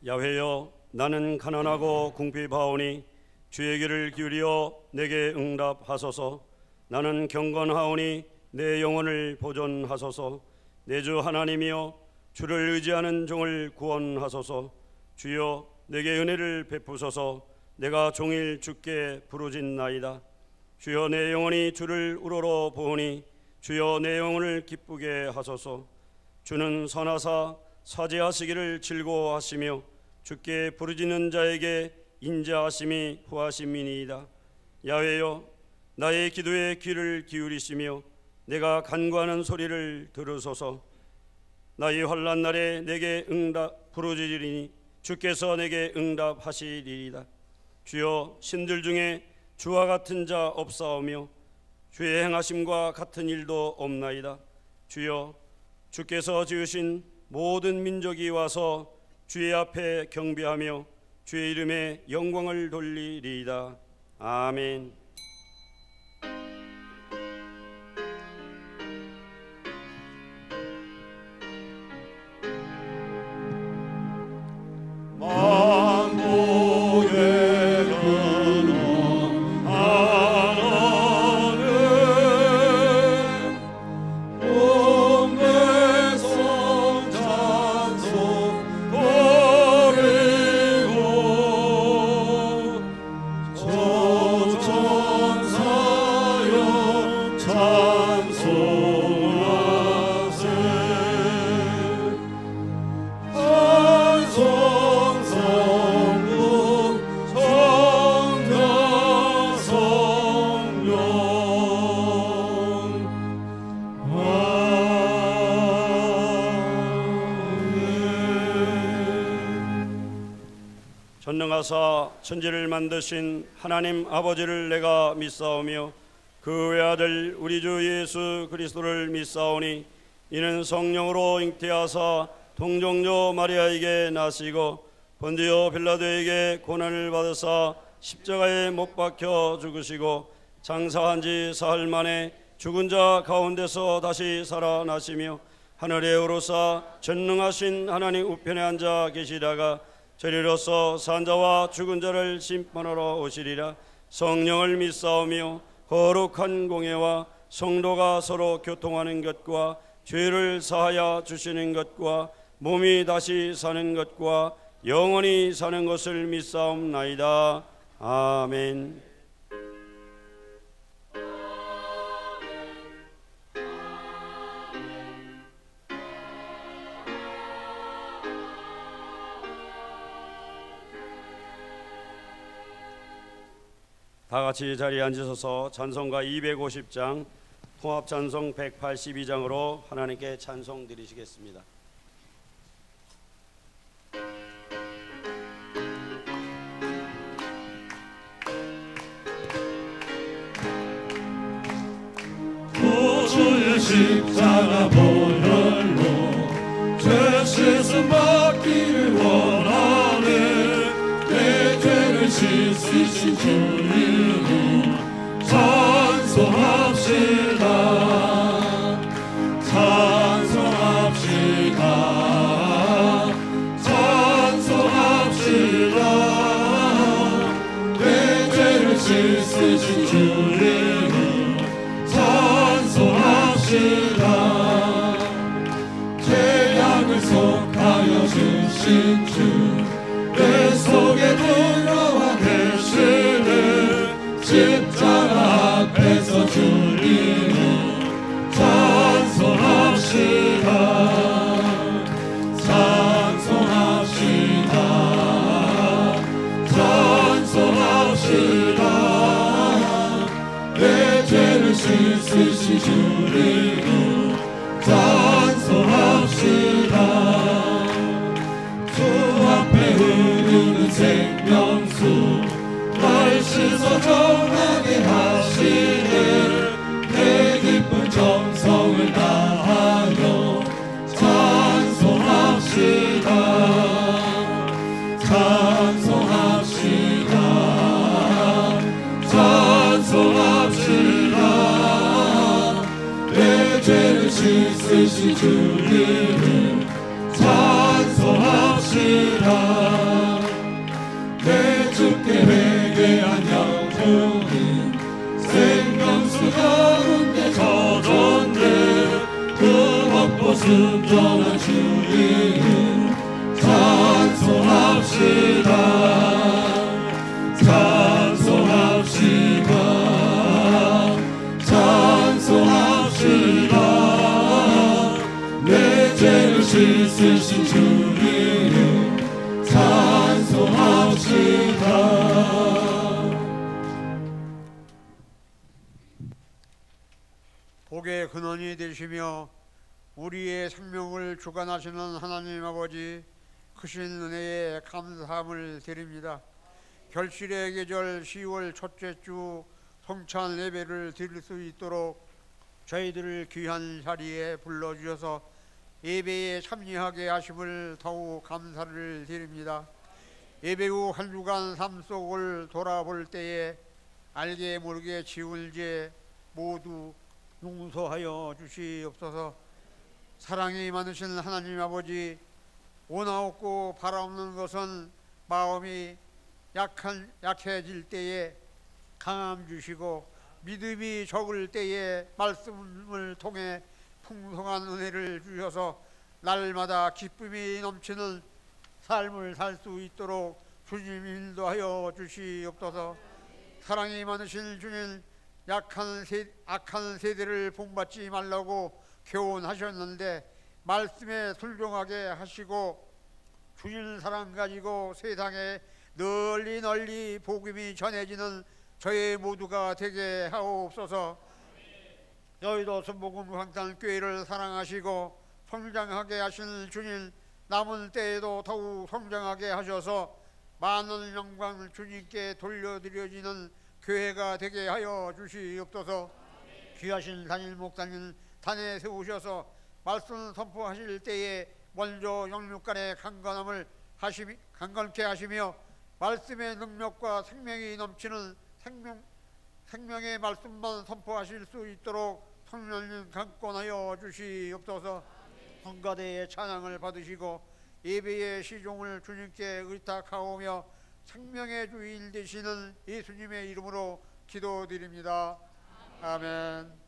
야훼여, 나는 가난하고 궁핍하오니 주의 귀를 기울여 내게 응답하소서. 나는 경건하오니 내 영혼을 보존하소서. 내 주 하나님이여, 주를 의지하는 종을 구원하소서. 주여, 내게 은혜를 베푸소서. 내가 종일 주께 부르짖나이다. 주여, 내 영혼이 주를 우러러 보오니 주여, 내 영혼을 기쁘게 하소서. 주는 선하사 사죄하시기를 즐거워하시며 주께 부르짖는 자에게 인자하심이 후하심이니이다. 야훼여, 나의 기도에 귀를 기울이시며 내가 간구하는 소리를 들으소서. 나의 환난 날에 내게 부르짖으리니 주께서 내게 응답하시리이다. 주여, 신들 중에 주와 같은 자 없사오며 주의 행하심과 같은 일도 없나이다. 주여, 주께서 지으신 모든 민족이 와서 주의 앞에 경배하며 주의 이름에 영광을 돌리리이다. 아멘. 전능하사 천지를 만드신 하나님 아버지를 내가 믿사오며 그 외아들 우리 주 예수 그리스도를 믿사오니 이는 성령으로 잉태하사 동정녀 마리아에게 나시고 본디오 빌라도에게 고난을 받으사 십자가에 못 박혀 죽으시고 장사한 지 사흘 만에 죽은 자 가운데서 다시 살아나시며 하늘에 오르사 전능하신 하나님 우편에 앉아 계시다가 저리로서 산자와 죽은 자를 심판하러 오시리라. 성령을 믿사오며 거룩한 공예와 성도가 서로 교통하는 것과 죄를 사하여 주시는 것과 몸이 다시 사는 것과 영원히 사는 것을 믿사옵나이다. 아멘. 다 같이 자리에 앉으셔서 찬송가 250장, 통합 찬송 182장으로 하나님께 찬송 드리시겠습니다. 주의 십자가 보혈로 죄 씻음 받기를 원하네. 내 죄를 씻으신 주 찬송합시다. 찬송합시다. 찬송합시다. 내 죄를 씻으신 주님 찬송합시다. 죄악을 속하여 주신 주 내 속에 들어와 계시네. 십자가 앞에서 주님을 찬송합시다. 찬송합시다. 찬송합시다. 내 죄를 씻으신 주님을 찬송합시다. 주 앞에 흐르는 생명수 날 씻어 정하게 하시네. 내 기쁜 정성을 다하여 찬송합시다. 찬송합시다. 찬송합시다. 내 죄를 씻으신 주님을 찬송합시다. 내 주께 회개한 영혼이 생명수 가운데 젖었네. 그 먹고 순전한 주 이름 찬송합시다. 찬송합시다. 찬송합시다. 내 죄를 씻으신 주 이름 찬송합시다. 복의 근원이 되시며 우리의 생명을 주관하시는 하나님 아버지, 크신 은혜에 감사함을 드립니다. 결실의 계절 10월 첫째 주 성찬 예배를 드릴 수 있도록 저희들을 귀한 자리에 불러주셔서 예배에 참여하게 하심을 더욱 감사를 드립니다. 예배 후 한 주간 삶 속을 돌아볼 때에 알게 모르게 지은 죄 모두 용서하여 주시옵소서. 사랑이 많으신 하나님 아버지, 원하옵고 바라옵는 것은 마음이 약해질 때에 강함 주시고, 믿음이 적을 때에 말씀을 통해 풍성한 은혜를 주셔서 날마다 기쁨이 넘치는 삶을 살 수 있도록 주님 인도하여 주시옵소서. 사랑이 많으신 주님, 악한 세대를 본받지 말라고 교훈하셨는데 말씀에 순종하게 하시고 주님 사랑 가지고 세상에 널리 복음이 전해지는 저희 모두가 되게 하옵소서. 여의도 순복음 광산교회를 사랑하시고 성장하게 하시는 주님, 남은 때에도 더욱 성장하게 하셔서 많은 영광을 주님께 돌려드려지는 교회가 되게 하여 주시옵소서. 귀하신 단일 목사님 단에 세우셔서 말씀 선포하실 때에 먼저 영육간의 강건케 하시며 말씀의 능력과 생명이 넘치는 생명의 말씀만 선포하실 수 있도록 성령님 강권하여 주시옵소서. 성가대의 찬양을 받으시고 예배의 시종을 주님께 의탁하오며 생명의 주인 되시는 예수님의 이름으로 기도드립니다. 아멘.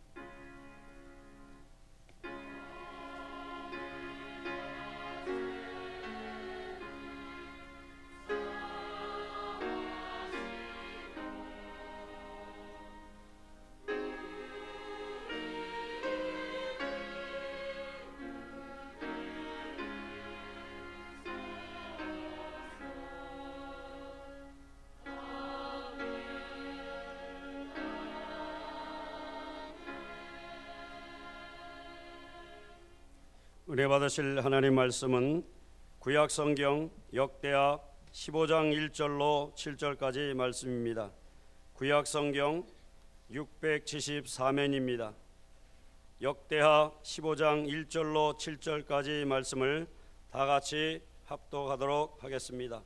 은혜 받으실 하나님 말씀은 구약 성경 역대하 15장 1절로 7절까지 말씀입니다. 구약 성경 674면입니다. 역대하 15장 1절로 7절까지 말씀을 다 같이 합독하도록 하겠습니다.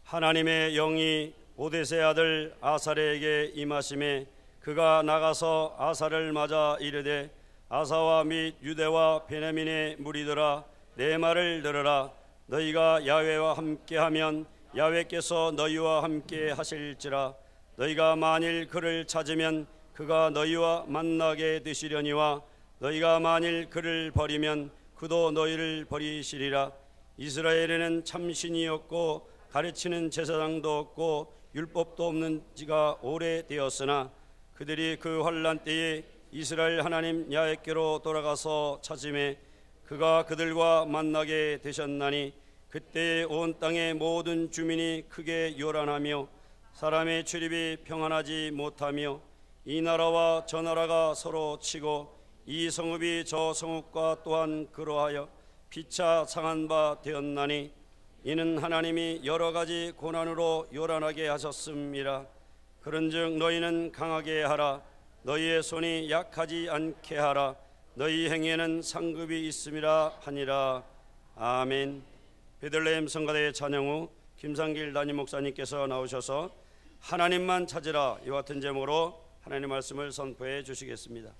하나님의 영이 오뎃의 아들 아사랴에게 임하심에 그가 나가서 아사를 맞아 이르되 아사와 및 유대와 베냐민의 무리들아, 내 말을 들으라. 너희가 야훼와 함께하면 야훼께서 너희와 함께 하실지라. 너희가 만일 그를 찾으면 그가 너희와 만나게 되시려니와 너희가 만일 그를 버리면 그도 너희를 버리시리라. 이스라엘에는 참신이 없고 가르치는 제사장도 없고 율법도 없는 지가 오래되었으나 그들이 그 환난 때에 이스라엘 하나님 야훼께로 돌아가서 찾음에 그가 그들과 만나게 되셨나니 그때 온 땅의 모든 주민이 크게 요란하며 사람의 출입이 평안하지 못하며 이 나라와 저 나라가 서로 치고 이 성읍이 저 성읍과 또한 그러하여 피차 상한 바 되었나니 이는 하나님이 여러 가지 고난으로 요란하게 하셨음이라. 그런즉 너희는 강하게 하라. 너희의 손이 약하지 않게 하라. 너희 행위에는 상급이 있음이라 하니라. 아멘. 베들레헴 성가대 찬양 후 김상길 담임 목사님께서 나오셔서 하나님만 찾으라 이와 같은 제목으로 하나님의 말씀을 선포해 주시겠습니다.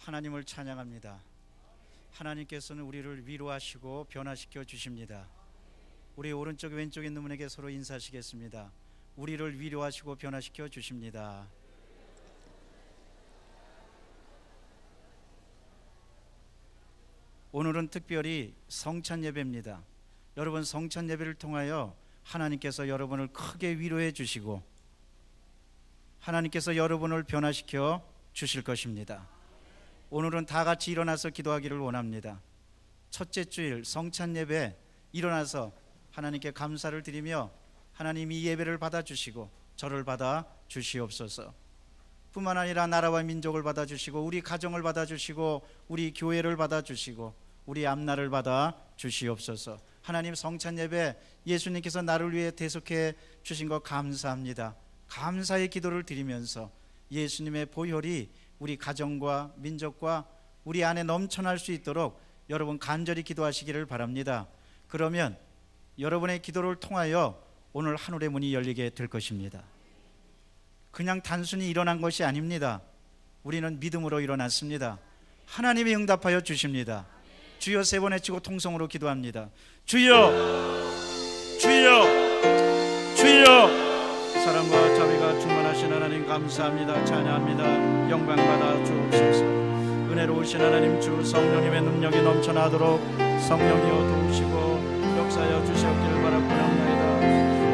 하나님을 찬양합니다. 하나님께서는 우리를 위로하시고 변화시켜 주십니다. 우리 오른쪽 왼쪽 있는 분에게 서로 인사하시겠습니다. 우리를 위로하시고 변화시켜 주십니다. 오늘은 특별히 성찬 예배입니다. 여러분, 성찬 예배를 통하여 하나님께서 여러분을 크게 위로해 주시고 하나님께서 여러분을 변화시켜 주실 것입니다. 오늘은 다 같이 일어나서 기도하기를 원합니다. 첫째 주일 성찬 예배 일어나서 하나님께 감사를 드리며 하나님 이 예배를 받아주시고 저를 받아주시옵소서. 뿐만 아니라 나라와 민족을 받아주시고 우리 가정을 받아주시고 우리 교회를 받아주시고 우리 앞날을 받아주시옵소서. 하나님, 성찬 예배 예수님께서 나를 위해 대속해 주신 것 감사합니다. 감사의 기도를 드리면서 예수님의 보혈이 우리 가정과 민족과 우리 안에 넘쳐날 수 있도록 여러분 간절히 기도하시기를 바랍니다. 그러면 여러분의 기도를 통하여 오늘 하늘의 문이 열리게 될 것입니다. 그냥 단순히 일어난 것이 아닙니다. 우리는 믿음으로 일어났습니다. 하나님이 응답하여 주십니다. 주여 세 번 외치고 통성으로 기도합니다. 주여, 주여, 주여. 사랑과 자비가 충만하신 하나님 감사합니다. 찬양합니다. 영광받아 주옵소서. 은혜로우신 하나님, 주 성령님의 능력이 넘쳐나도록 성령이여 도우시고 역사하여 주시옵기를 바라옵나이다.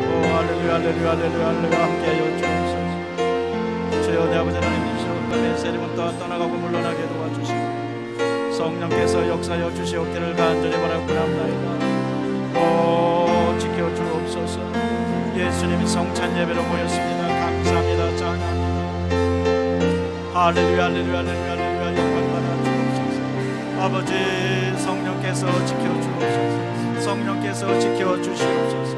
오 할렐루야, 할렐루야, 할렐루야, 할렐루야. 함께하여 주옵소서. 주여, 내 아버지 하나님, 이 시간부터 내 세림은 또한 떠나가고 물러나게 도와주시고 성령께서 역사하여 주시옵기를 간절히 바라옵나이다. 오 지켜주옵소서. 예수님이 성찬 예배로 모였습니다. 감사합니다. 찬양합니다. 할렐루야, 할렐루야, 할렐루야, 할렐루야. 영광받아 주옵소서. 아버지, 성령께서 지켜주옵소서. 성령께서 지켜주시옵소서.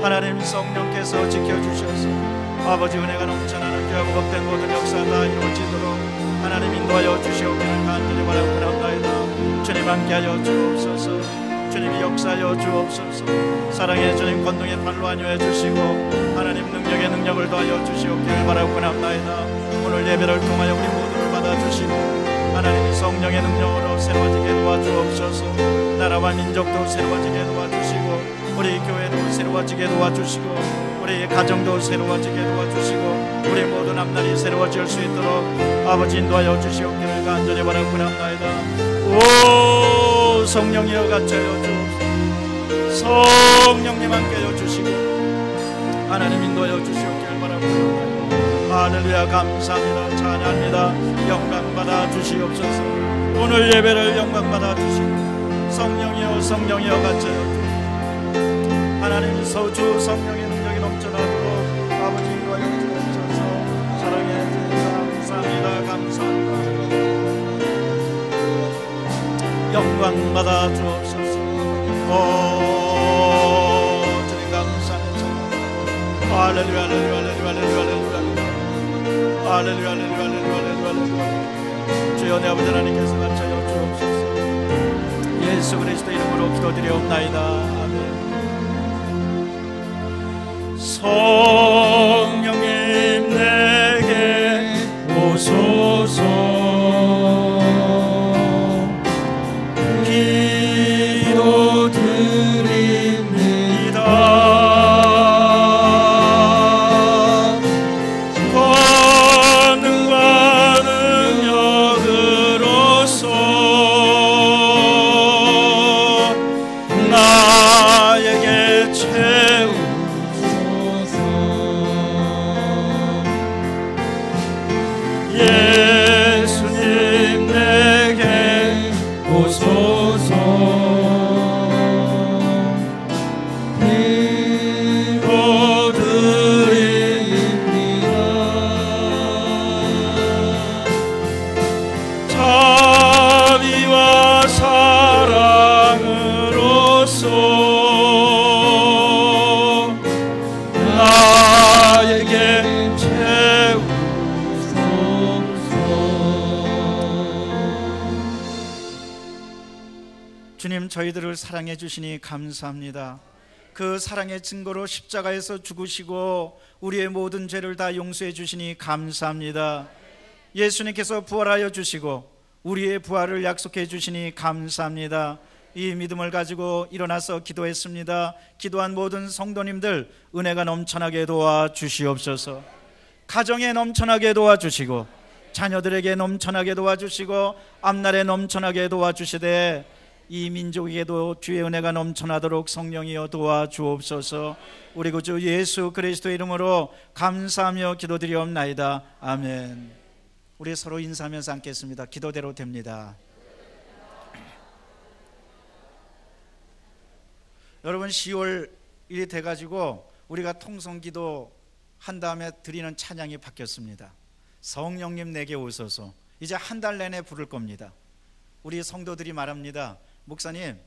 하나님, 성령께서 지켜주셔서 아버지 은혜가 넘쳐나는 교회가 복된 모든 역사 다 이루어지도록 하나님 인도하여 주시옵기를 간절히 바라옵나이다. 주님 함께하여 주옵소서. 주님이 역사하여 주옵소서. 사랑의 주님 권능의 팔로 안위해 주시고 하나님 능력의 능력을 더하여 주시옵기를 바라옵나이다. 오늘 예배를 통하여 우리 모두를 받아주시고 하나님이 성령의 능력으로 새로워지게 도와주옵소서. 나라와 민족도 새로워지게 도와주시고 우리 교회도 새로워지게 도와주시고 우리 가정도 새로워지게 도와주시고 우리 모든 앞날이 새로워질 수 있도록 아버지 인도하여 주시옵기를 간절히 바라옵나이다. 오 성령이여 갇혀여 주옵소서. 성령님 함께여 주시고 하나님 인도하여 주시옵기를 바라옵나이다. 할렐루야, 감사합니다. 찬양합니다. 영광받아 주시옵소서. 오늘 예배를 영광받아 주시고 성령이여, 성령이여 갇혀여 주옵소서. 하나님 소주 성령의 능력이 넘쳐나도록 아버지 인도하여 주옵소서. 사랑의 주님 감사합니다. 감사합니다. 영광 받아 주옵소서. 오 주님 감사합니다. 할렐루야, 할렐루야, 할렐루야, 할렐루야, 할렐루야, 할렐루야, 할렐루야, 할렐루야. 주여, 내 아버지 하나님께서 감사하여 주옵소서. 예수 그리스도 이름으로 기도드리옵나이다. 아멘. 성령님 내게 오소서. 주님, 저희들을 사랑해 주시니 감사합니다. 그 사랑의 증거로 십자가에서 죽으시고 우리의 모든 죄를 다 용서해 주시니 감사합니다. 예수님께서 부활하여 주시고 우리의 부활을 약속해 주시니 감사합니다. 이 믿음을 가지고 일어나서 기도했습니다. 기도한 모든 성도님들 은혜가 넘쳐나게 도와주시옵소서. 가정에 넘쳐나게 도와주시고 자녀들에게 넘쳐나게 도와주시고 앞날에 넘쳐나게 도와주시되 이 민족에게도 주의 은혜가 넘쳐나도록 성령이여 도와주옵소서. 우리 구주 예수 그리스도의 이름으로 감사하며 기도드리옵나이다. 아멘. 우리 서로 인사하면서 앉겠습니다. 기도대로 됩니다. 여러분 10월 1이 돼가지고 우리가 통성기도 한 다음에 드리는 찬양이 바뀌었습니다. 성령님 내게 오소서. 이제 한 달 내내 부를 겁니다. 우리 성도들이 말합니다. 목사님,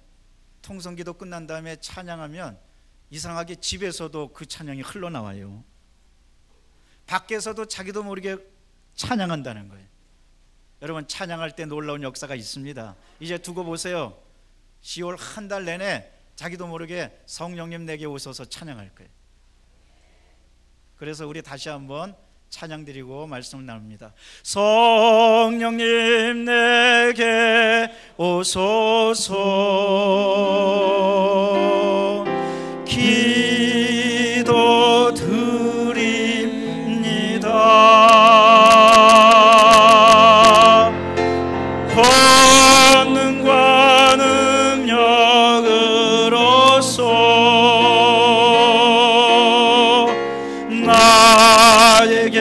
통성기도 끝난 다음에 찬양하면 이상하게 집에서도 그 찬양이 흘러나와요. 밖에서도 자기도 모르게 찬양한다는 거예요. 여러분 찬양할 때 놀라운 역사가 있습니다. 이제 두고 보세요. 10월 한 달 내내 자기도 모르게 성령님 내게 오셔서 찬양할 거예요. 그래서 우리 다시 한번 찬양 드리고 말씀을 나눕니다. 성령님 내게 오소서. 기도 드립니다. 권능과 능력으로서 나에게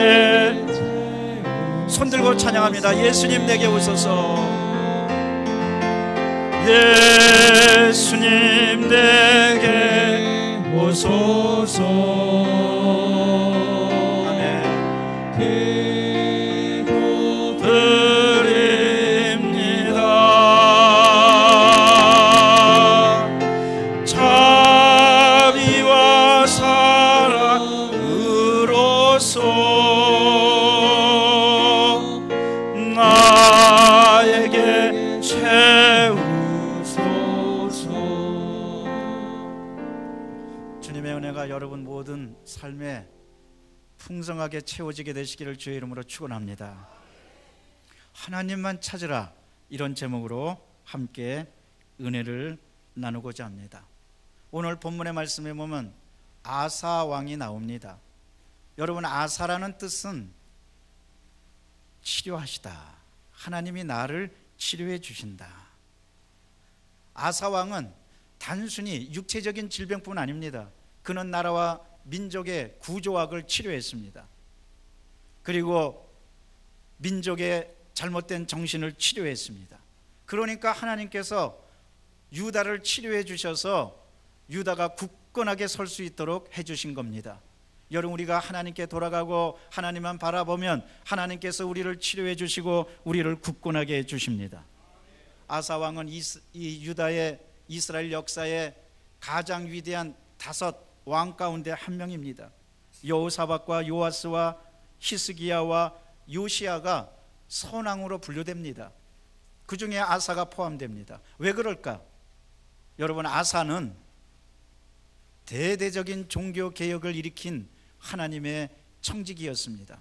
손들고 찬양합니다. 예수님 내게 오소서. 예수님 내게 오소서. 아멘. 기도 드립니다. 자비와 사랑으로서 나에게 채우소서. 주님의 은혜가 여러분 모든 삶에 풍성하게 채워지게 되시기를 주의 이름으로 축원합니다. 하나님만 찾으라, 이런 제목으로 함께 은혜를 나누고자 합니다. 오늘 본문의 말씀에 보면 아사 왕이 나옵니다. 여러분 아사라는 뜻은 치료하시다. 하나님이 나를 치료해 주신다. 아사 왕은 단순히 육체적인 질병뿐 아닙니다. 그는 나라와 민족의 구조학을 치료했습니다. 그리고 민족의 잘못된 정신을 치료했습니다. 그러니까 하나님께서 유다를 치료해 주셔서 유다가 굳건하게 설 수 있도록 해주신 겁니다. 여러분 우리가 하나님께 돌아가고 하나님만 바라보면 하나님께서 우리를 치료해 주시고 우리를 굳건하게 해 주십니다. 아사 왕은 이 유다의 이스라엘 역사의 가장 위대한 5 왕 가운데 한 명입니다. 여호사밧과 요아스와 히스기야와 요시야가 선왕으로 분류됩니다. 그 중에 아사가 포함됩니다. 왜 그럴까? 여러분 아사는 대대적인 종교 개혁을 일으킨 하나님의 청지기였습니다.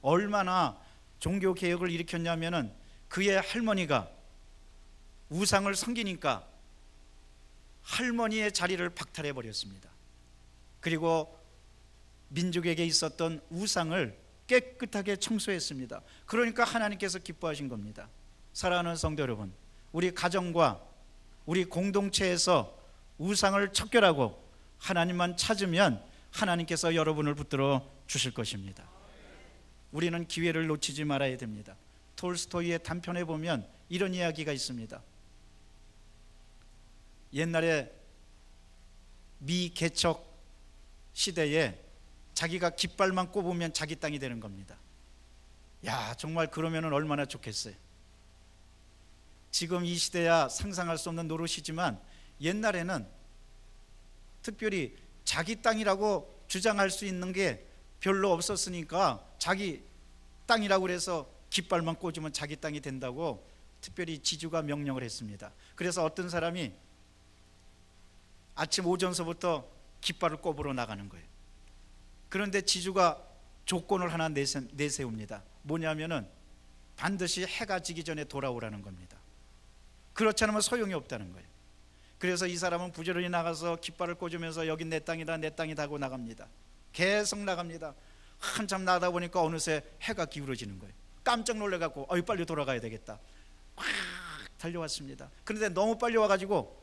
얼마나 종교 개혁을 일으켰냐면은 그의 할머니가 우상을 섬기니까 할머니의 자리를 박탈해 버렸습니다. 그리고 민족에게 있었던 우상을 깨끗하게 청소했습니다. 그러니까 하나님께서 기뻐하신 겁니다. 사랑하는 성도 여러분, 우리 가정과 우리 공동체에서 우상을 척결하고 하나님만 찾으면 하나님께서 여러분을 붙들어 주실 것입니다. 우리는 기회를 놓치지 말아야 됩니다. 톨스토이의 단편에 보면 이런 이야기가 있습니다. 옛날에 미개척 시대에 자기가 깃발만 꼽으면 자기 땅이 되는 겁니다. 야, 정말 그러면 얼마나 좋겠어요. 지금 이 시대야 상상할 수 없는 노릇이지만 옛날에는 특별히 자기 땅이라고 주장할 수 있는 게 별로 없었으니까 자기 땅이라고 해서 깃발만 꽂으면 자기 땅이 된다고 특별히 지주가 명령을 했습니다. 그래서 어떤 사람이 아침 오전서부터 깃발을 꼽으러 나가는 거예요. 그런데 지주가 조건을 하나 내세웁니다. 뭐냐면은 반드시 해가 지기 전에 돌아오라는 겁니다. 그렇지 않으면 소용이 없다는 거예요. 그래서 이 사람은 부지런히 나가서 깃발을 꽂으면서 여긴 내 땅이다 내 땅이다 하고 나갑니다. 계속 나갑니다. 한참 나가다 보니까 어느새 해가 기울어지는 거예요. 깜짝 놀래갖고 빨리 돌아가야 되겠다 막 달려왔습니다. 그런데 너무 빨리 와가지고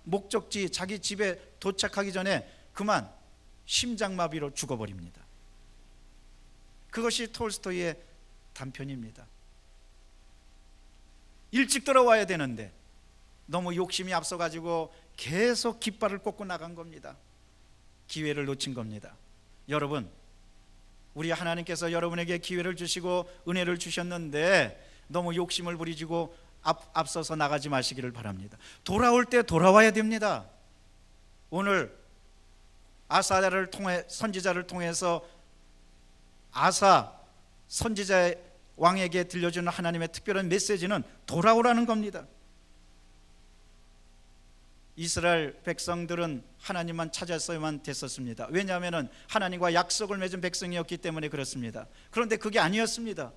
목적지 자기 집에 도착하기 전에 그만 심장마비로 죽어버립니다. 그것이 톨스토이의 단편입니다. 일찍 돌아와야 되는데 너무 욕심이 앞서가지고 계속 깃발을 꽂고 나간 겁니다. 기회를 놓친 겁니다. 여러분, 우리 하나님께서 여러분에게 기회를 주시고 은혜를 주셨는데 너무 욕심을 부리시고 앞서서 나가지 마시기를 바랍니다. 돌아올 때 돌아와야 됩니다. 오늘 아사야를 통해 선지자를 통해서 아사 선지자의 왕에게 들려주는 하나님의 특별한 메시지는 돌아오라는 겁니다. 이스라엘 백성들은 하나님만 찾았어야만 됐었습니다. 왜냐하면 하나님과 약속을 맺은 백성이었기 때문에 그렇습니다. 그런데 그게 아니었습니다.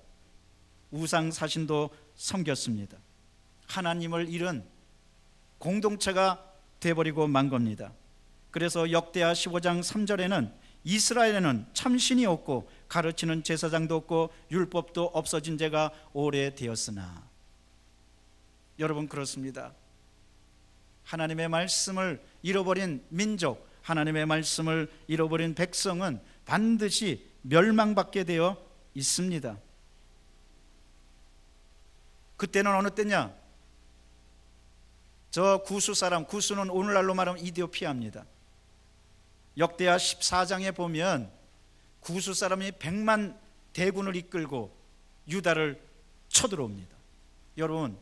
우상 사신도 섬겼습니다. 하나님을 잃은 공동체가 돼버리고 만 겁니다. 그래서 역대하 15장 3절에는 이스라엘에는 참신이 없고 가르치는 제사장도 없고 율법도 없어진 지가 오래되었으나. 여러분, 그렇습니다. 하나님의 말씀을 잃어버린 민족, 하나님의 말씀을 잃어버린 백성은 반드시 멸망받게 되어 있습니다. 그때는 어느 때냐? 저 구수 사람, 구수는 오늘날로 말하면 이디오피아입니다. 역대하 14장에 보면 구수 사람이 100만 대군을 이끌고 유다를 쳐들어옵니다. 여러분,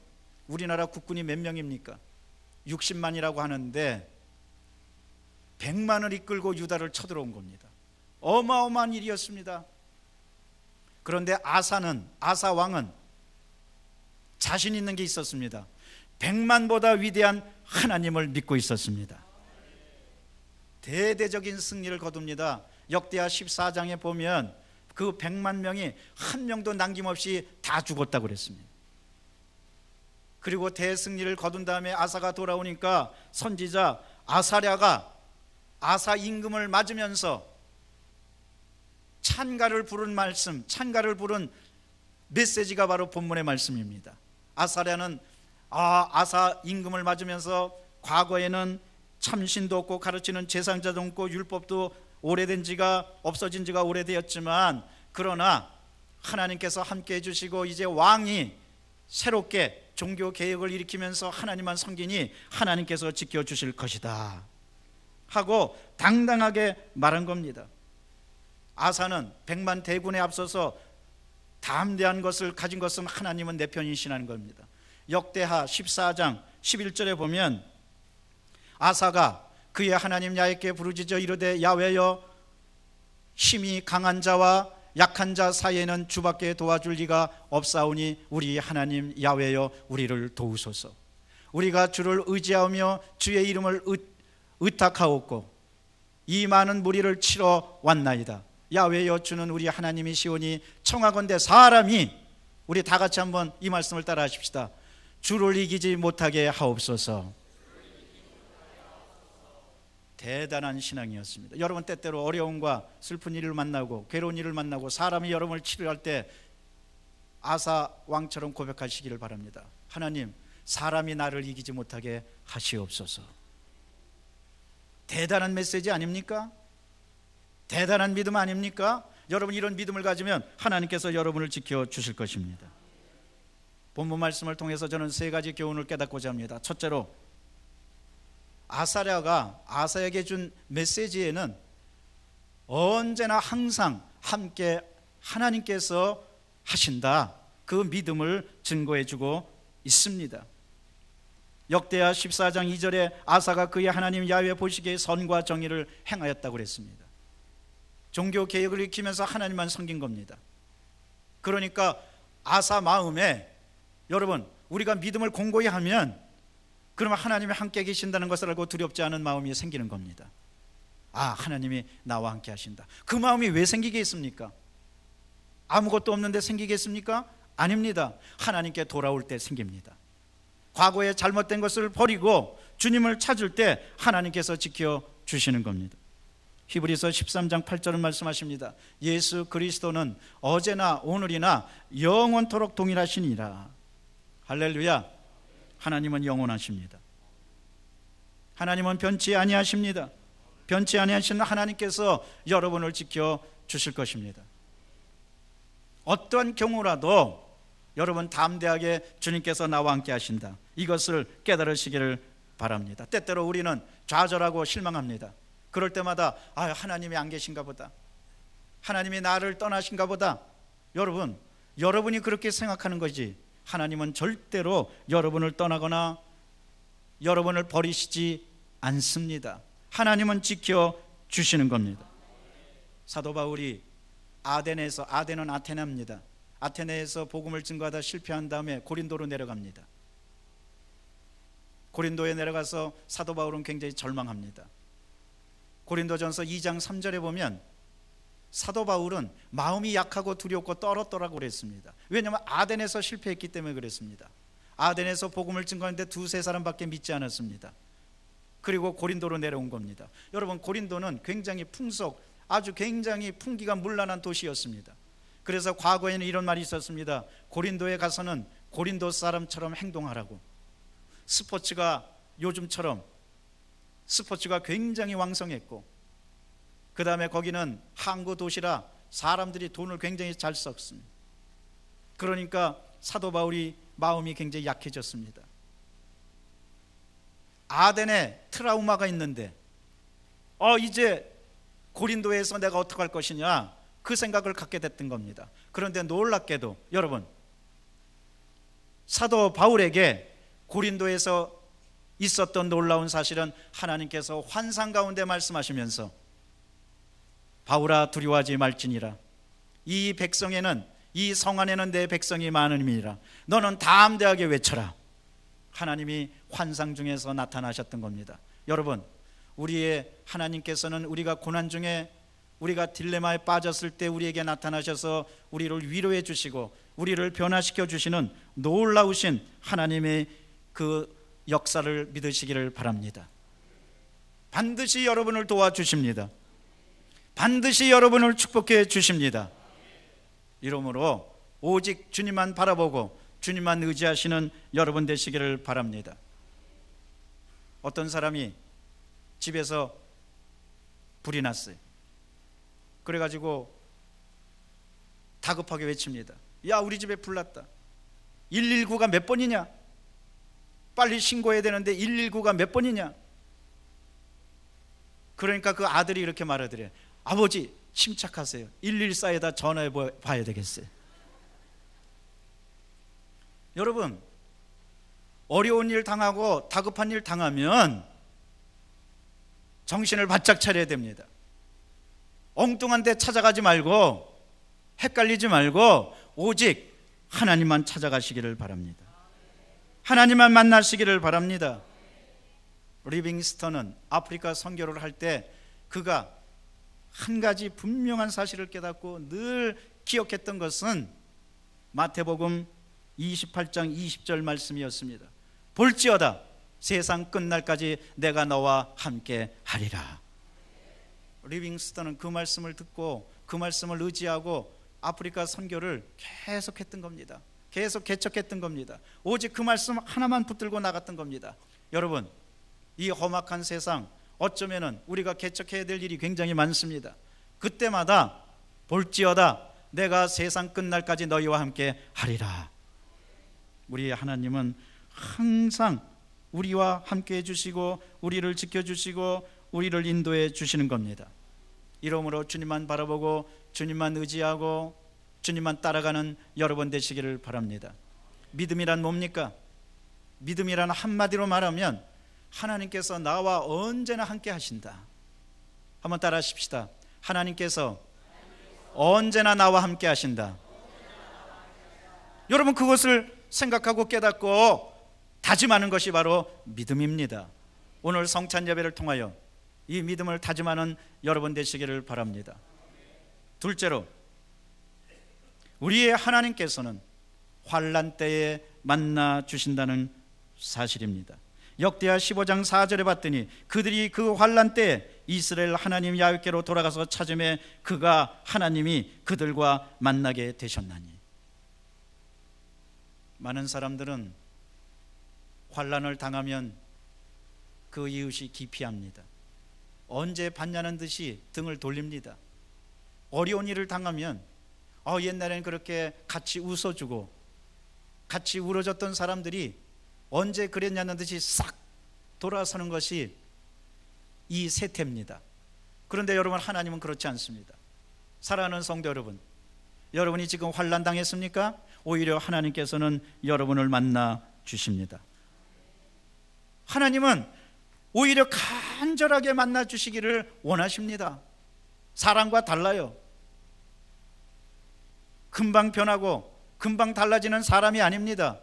우리나라 국군이 몇 명입니까? 60만이라고 하는데 100만을 이끌고 유다를 쳐들어온 겁니다. 어마어마한 일이었습니다. 그런데 아사 왕은 자신 있는 게 있었습니다. 100만보다 위대한 하나님을 믿고 있었습니다. 대대적인 승리를 거둡니다. 역대하 14장에 보면 그 100만 명이 한 명도 남김없이 다 죽었다고 그랬습니다. 그리고 대승리를 거둔 다음에 아사가 돌아오니까 선지자 아사랴가 아사 임금을 맞으면서 찬가를 부른 말씀, 찬가를 부른 메시지가 바로 본문의 말씀입니다. 아사랴는 아사 임금을 맞으면서 과거에는 참신도 없고 가르치는 제사장도 없고 율법도 오래된 지가 없어진 지가 오래되었지만 그러나 하나님께서 함께 해주시고 이제 왕이 새롭게 종교 개혁을 일으키면서 하나님만 섬기니 하나님께서 지켜주실 것이다 하고 당당하게 말한 겁니다. 아사는 100만 대군에 앞서서 담대한 것을 가진 것은 하나님은 내 편이시라는 겁니다. 역대하 14장 11절에 보면 아사가 그의 하나님 야훼께 부르짖어 이르되 야훼여, 힘이 강한 자와 약한 자 사이에는 주밖에 도와줄 리가 없사오니 우리 하나님 야훼여 우리를 도우소서. 우리가 주를 의지하며 주의 이름을 의탁하옵고 이 많은 무리를 치러 왔나이다. 야훼여 주는 우리 하나님이시오니 청하건대 사람이, 우리 다 같이 한번 이 말씀을 따라 하십시다. 주를 이기지 못하게 하옵소서. 대단한 신앙이었습니다. 여러분, 때때로 어려움과 슬픈 일을 만나고 괴로운 일을 만나고 사람이 여러분을 치료할 때 아사 왕처럼 고백하시기를 바랍니다. 하나님, 사람이 나를 이기지 못하게 하시옵소서. 대단한 메시지 아닙니까? 대단한 믿음 아닙니까? 여러분, 이런 믿음을 가지면 하나님께서 여러분을 지켜주실 것입니다. 본문 말씀을 통해서 저는 세 가지 교훈을 깨닫고자 합니다. 첫째로, 아사랴가 아사에게 준 메시지에는 언제나 항상 함께 하나님께서 하신다, 그 믿음을 증거해 주고 있습니다. 역대하 14장 2절에 아사가 그의 하나님 야훼 보시기에 선과 정의를 행하였다고 그랬습니다. 종교 개혁을 일으키면서 하나님만 섬긴 겁니다. 그러니까 아사 마음에, 여러분, 우리가 믿음을 공고히 하면 그러면 하나님이 함께 계신다는 것을 알고 두렵지 않은 마음이 생기는 겁니다. 하나님이 나와 함께 하신다. 그 마음이 왜 생기게 했습니까? 아무것도 없는데 생기겠습니까? 아닙니다. 하나님께 돌아올 때 생깁니다. 과거에 잘못된 것을 버리고 주님을 찾을 때 하나님께서 지켜주시는 겁니다. 히브리서 13장 8절은 말씀하십니다. 예수 그리스도는 어제나 오늘이나 영원토록 동일하시니라. 할렐루야. 하나님은 영원하십니다. 하나님은 변치 아니하십니다. 변치 아니하시는 하나님께서 여러분을 지켜주실 것입니다. 어떠한 경우라도 여러분 담대하게 주님께서 나와 함께 하신다, 이것을 깨달으시기를 바랍니다. 때때로 우리는 좌절하고 실망합니다. 그럴 때마다 하나님이 안 계신가 보다, 하나님이 나를 떠나신가 보다. 여러분이 그렇게 생각하는 거지, 하나님은 절대로 여러분을 떠나거나 여러분을 버리시지 않습니다. 하나님은 지켜주시는 겁니다. 사도 바울이 아덴은 아테네입니다. 아테네에서 복음을 증거하다 실패한 다음에 고린도로 내려갑니다. 고린도에 내려가서 사도 바울은 굉장히 절망합니다. 고린도전서 2장 3절에 보면 사도 바울은 마음이 약하고 두렵고 떨었더라고 그랬습니다. 왜냐하면 아덴에서 실패했기 때문에 그랬습니다. 아덴에서 복음을 증거하는데 두세 사람밖에 믿지 않았습니다. 그리고 고린도로 내려온 겁니다. 여러분, 고린도는 굉장히 아주 굉장히 풍기가 문란한 도시였습니다. 그래서 과거에는 이런 말이 있었습니다. 고린도에 가서는 고린도 사람처럼 행동하라고. 요즘처럼 스포츠가 굉장히 왕성했고, 그 다음에 거기는 항구 도시라 사람들이 돈을 굉장히 잘 썼습니다. 그러니까 사도 바울이 마음이 굉장히 약해졌습니다. 아덴에 트라우마가 있는데 이제 고린도에서 내가 어떻게 할 것이냐, 그 생각을 갖게 됐던 겁니다. 그런데 놀랍게도 여러분, 사도 바울에게 고린도에서 있었던 놀라운 사실은 하나님께서 환상 가운데 말씀하시면서 바울아 두려워하지 말지니라, 이 백성에는, 이 성 안에는 내 백성이 많음이니라, 너는 담대하게 외쳐라. 하나님이 환상 중에서 나타나셨던 겁니다. 여러분, 우리의 하나님께서는 우리가 고난 중에, 우리가 딜레마에 빠졌을 때 우리에게 나타나셔서 우리를 위로해 주시고 우리를 변화시켜 주시는 놀라우신 하나님의 그 역사를 믿으시기를 바랍니다. 반드시 여러분을 도와주십니다. 반드시 여러분을 축복해 주십니다. 이러므로 오직 주님만 바라보고 주님만 의지하시는 여러분 되시기를 바랍니다. 어떤 사람이 집에서 불이 났어요. 그래가지고 다급하게 외칩니다. 야, 우리 집에 불 났다. 119가 몇 번이냐? 빨리 신고해야 되는데 119가 몇 번이냐? 그러니까 그 아들이 이렇게 말하더래요. 아버지, 침착하세요. 114에다 전화해 봐야 되겠어요. 여러분, 어려운 일 당하고 다급한 일 당하면 정신을 바짝 차려야 됩니다. 엉뚱한 데 찾아가지 말고 헷갈리지 말고 오직 하나님만 찾아가시기를 바랍니다. 하나님만 만나시기를 바랍니다. 리빙스턴은 아프리카 선교를 할 때 그가 한 가지 분명한 사실을 깨닫고 늘 기억했던 것은 마태복음 28장 20절 말씀이었습니다. 볼지어다 세상 끝날까지 내가 너와 함께 하리라. 리빙스턴은 그 말씀을 듣고 그 말씀을 의지하고 아프리카 선교를 계속했던 겁니다. 계속 개척했던 겁니다. 오직 그 말씀 하나만 붙들고 나갔던 겁니다. 여러분, 이 험악한 세상 어쩌면은 우리가 개척해야 될 일이 굉장히 많습니다. 그때마다 볼지어다 내가 세상 끝날까지 너희와 함께 하리라. 우리 하나님은 항상 우리와 함께 해주시고 우리를 지켜주시고 우리를 인도해 주시는 겁니다. 이러므로 주님만 바라보고 주님만 의지하고 주님만 따라가는 여러분 되시기를 바랍니다. 믿음이란 뭡니까? 믿음이란 한마디로 말하면 하나님께서 나와 언제나 함께 하신다. 한번 따라 하십시다. 하나님께서 언제나 나와 함께 하신다. 여러분, 그것을 생각하고 깨닫고 다짐하는 것이 바로 믿음입니다. 오늘 성찬 예배를 통하여 이 믿음을 다짐하는 여러분 되시기를 바랍니다. 둘째로, 우리의 하나님께서는 환난 때에 만나 주신다는 사실입니다. 역대하 15장 4절에 봤더니 그들이 그 환난 때에 이스라엘 하나님 야훼께로 돌아가서 찾음에 그가 하나님이 그들과 만나게 되셨나니. 많은 사람들은 환난을 당하면 그 이웃이 기피합니다. 언제 받냐는 듯이 등을 돌립니다. 어려운 일을 당하면 옛날에는 그렇게 같이 웃어주고 같이 울어줬던 사람들이 언제 그랬냐는 듯이 싹 돌아서는 것이 이 세태입니다. 그런데 여러분, 하나님은 그렇지 않습니다. 사랑하는 성도 여러분, 여러분이 지금 환난 당했습니까? 오히려 하나님께서는 여러분을 만나 주십니다. 하나님은 오히려 간절하게 만나 주시기를 원하십니다. 사랑과 달라요. 금방 변하고 금방 달라지는 사람이 아닙니다.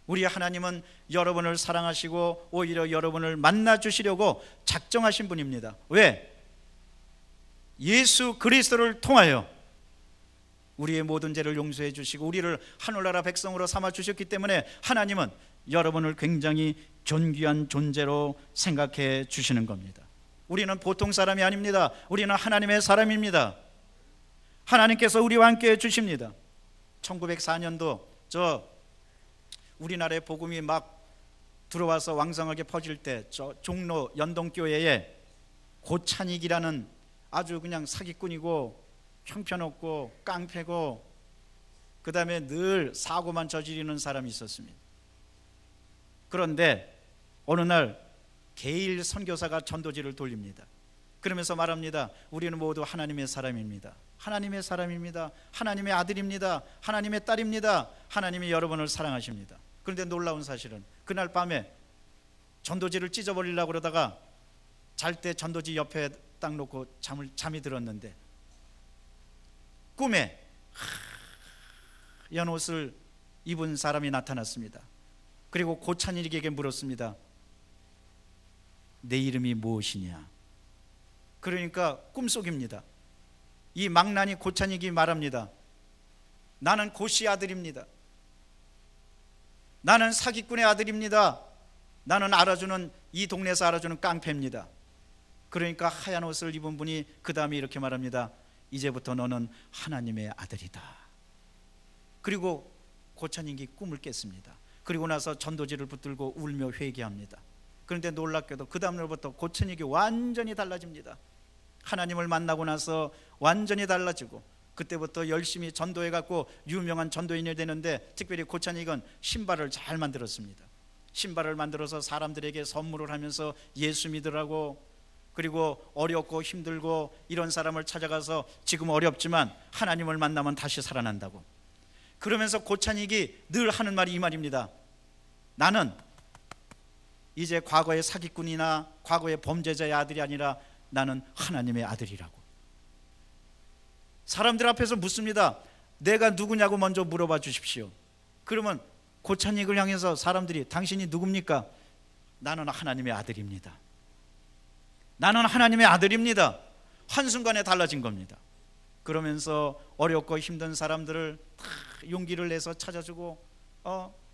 우리 하나님은 여러분을 사랑하시고 오히려 여러분을 만나 주시려고 작정하신 분입니다. 왜? 예수 그리스도를 통하여 우리의 모든 죄를 용서해 주시고 우리를 하늘나라 백성으로 삼아 주셨기 때문에 하나님은 여러분을 굉장히 존귀한 존재로 생각해 주시는 겁니다. 우리는 보통 사람이 아닙니다. 우리는 하나님의 사람입니다. 하나님께서 우리와 함께 해 주십니다. 1904년도 우리나라에 복음이 막 들어와서 왕성하게 퍼질 때 저 종로 연동교회에 고찬익이라는 아주 그냥 사기꾼이고 형편없고 깡패고 그 다음에 늘 사고만 저지르는 사람이 있었습니다. 그런데 어느 날 게일 선교사가 전도지를 돌립니다. 그러면서 말합니다. 우리는 모두 하나님의 사람입니다. 하나님의 사람입니다. 하나님의 아들입니다. 하나님의 딸입니다. 하나님이 여러분을 사랑하십니다. 그런데 놀라운 사실은 그날 밤에 전도지를 찢어버리려고 그러다가 잘 때 전도지 옆에 딱 놓고 잠이 들었는데 꿈에 연옷을 입은 사람이 나타났습니다. 그리고 고찬일에게 물었습니다. 내 이름이 무엇이냐? 그러니까 꿈속입니다. 이 망나니 고찬익이 말합니다. 나는 고씨 아들입니다. 나는 사기꾼의 아들입니다. 나는 이 동네에서 알아주는 깡패입니다. 그러니까 하얀 옷을 입은 분이 그 다음에 이렇게 말합니다. 이제부터 너는 하나님의 아들이다. 그리고 고찬익이 꿈을 깼습니다. 그리고 나서 전도지를 붙들고 울며 회개합니다. 그런데 놀랍게도 그 다음 날부터 고찬익이 완전히 달라집니다. 하나님을 만나고 나서 완전히 달라지고 그때부터 열심히 전도해 갖고 유명한 전도인이 되는데, 특별히 고찬익은 신발을 잘 만들었습니다. 신발을 만들어서 사람들에게 선물을 하면서 예수 믿으라고, 그리고 어렵고 힘들고 이런 사람을 찾아가서 지금 어렵지만 하나님을 만나면 다시 살아난다고. 그러면서 고찬익이 늘 하는 말이 이 말입니다. 나는 이제 과거의 사기꾼이나 과거의 범죄자의 아들이 아니라 나는 하나님의 아들이라고. 사람들 앞에서 묻습니다. 내가 누구냐고 먼저 물어봐 주십시오. 그러면 고찬익을 향해서 사람들이 당신이 누굽니까? 나는 하나님의 아들입니다. 나는 하나님의 아들입니다. 한순간에 달라진 겁니다. 그러면서 어렵고 힘든 사람들을 다 용기를 내서 찾아주고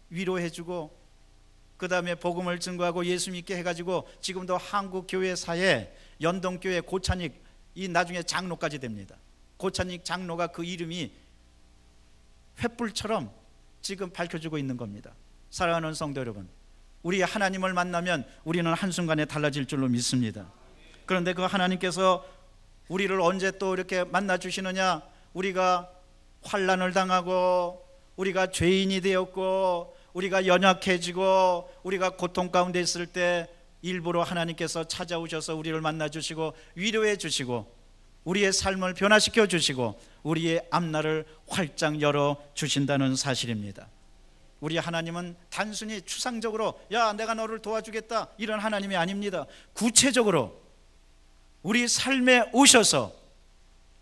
위로해주고 그 다음에 복음을 증거하고 예수 믿게 해가지고 지금도 한국교회사에 연동교회 고찬익, 이 나중에 장로까지 됩니다. 고찬익 장로가 그 이름이 횃불처럼 지금 밝혀지고 있는 겁니다. 사랑하는 성도 여러분, 우리 하나님을 만나면 우리는 한순간에 달라질 줄로 믿습니다. 그런데 그 하나님께서 우리를 언제 또 이렇게 만나 주시느냐? 우리가 환난을 당하고 우리가 죄인이 되었고 우리가 연약해지고 우리가 고통 가운데 있을 때 일부러 하나님께서 찾아오셔서 우리를 만나 주시고 위로해 주시고 우리의 삶을 변화시켜 주시고 우리의 앞날을 활짝 열어 주신다는 사실입니다. 우리 하나님은 단순히 추상적으로 야 내가 너를 도와주겠다 이런 하나님이 아닙니다. 구체적으로 우리 삶에 오셔서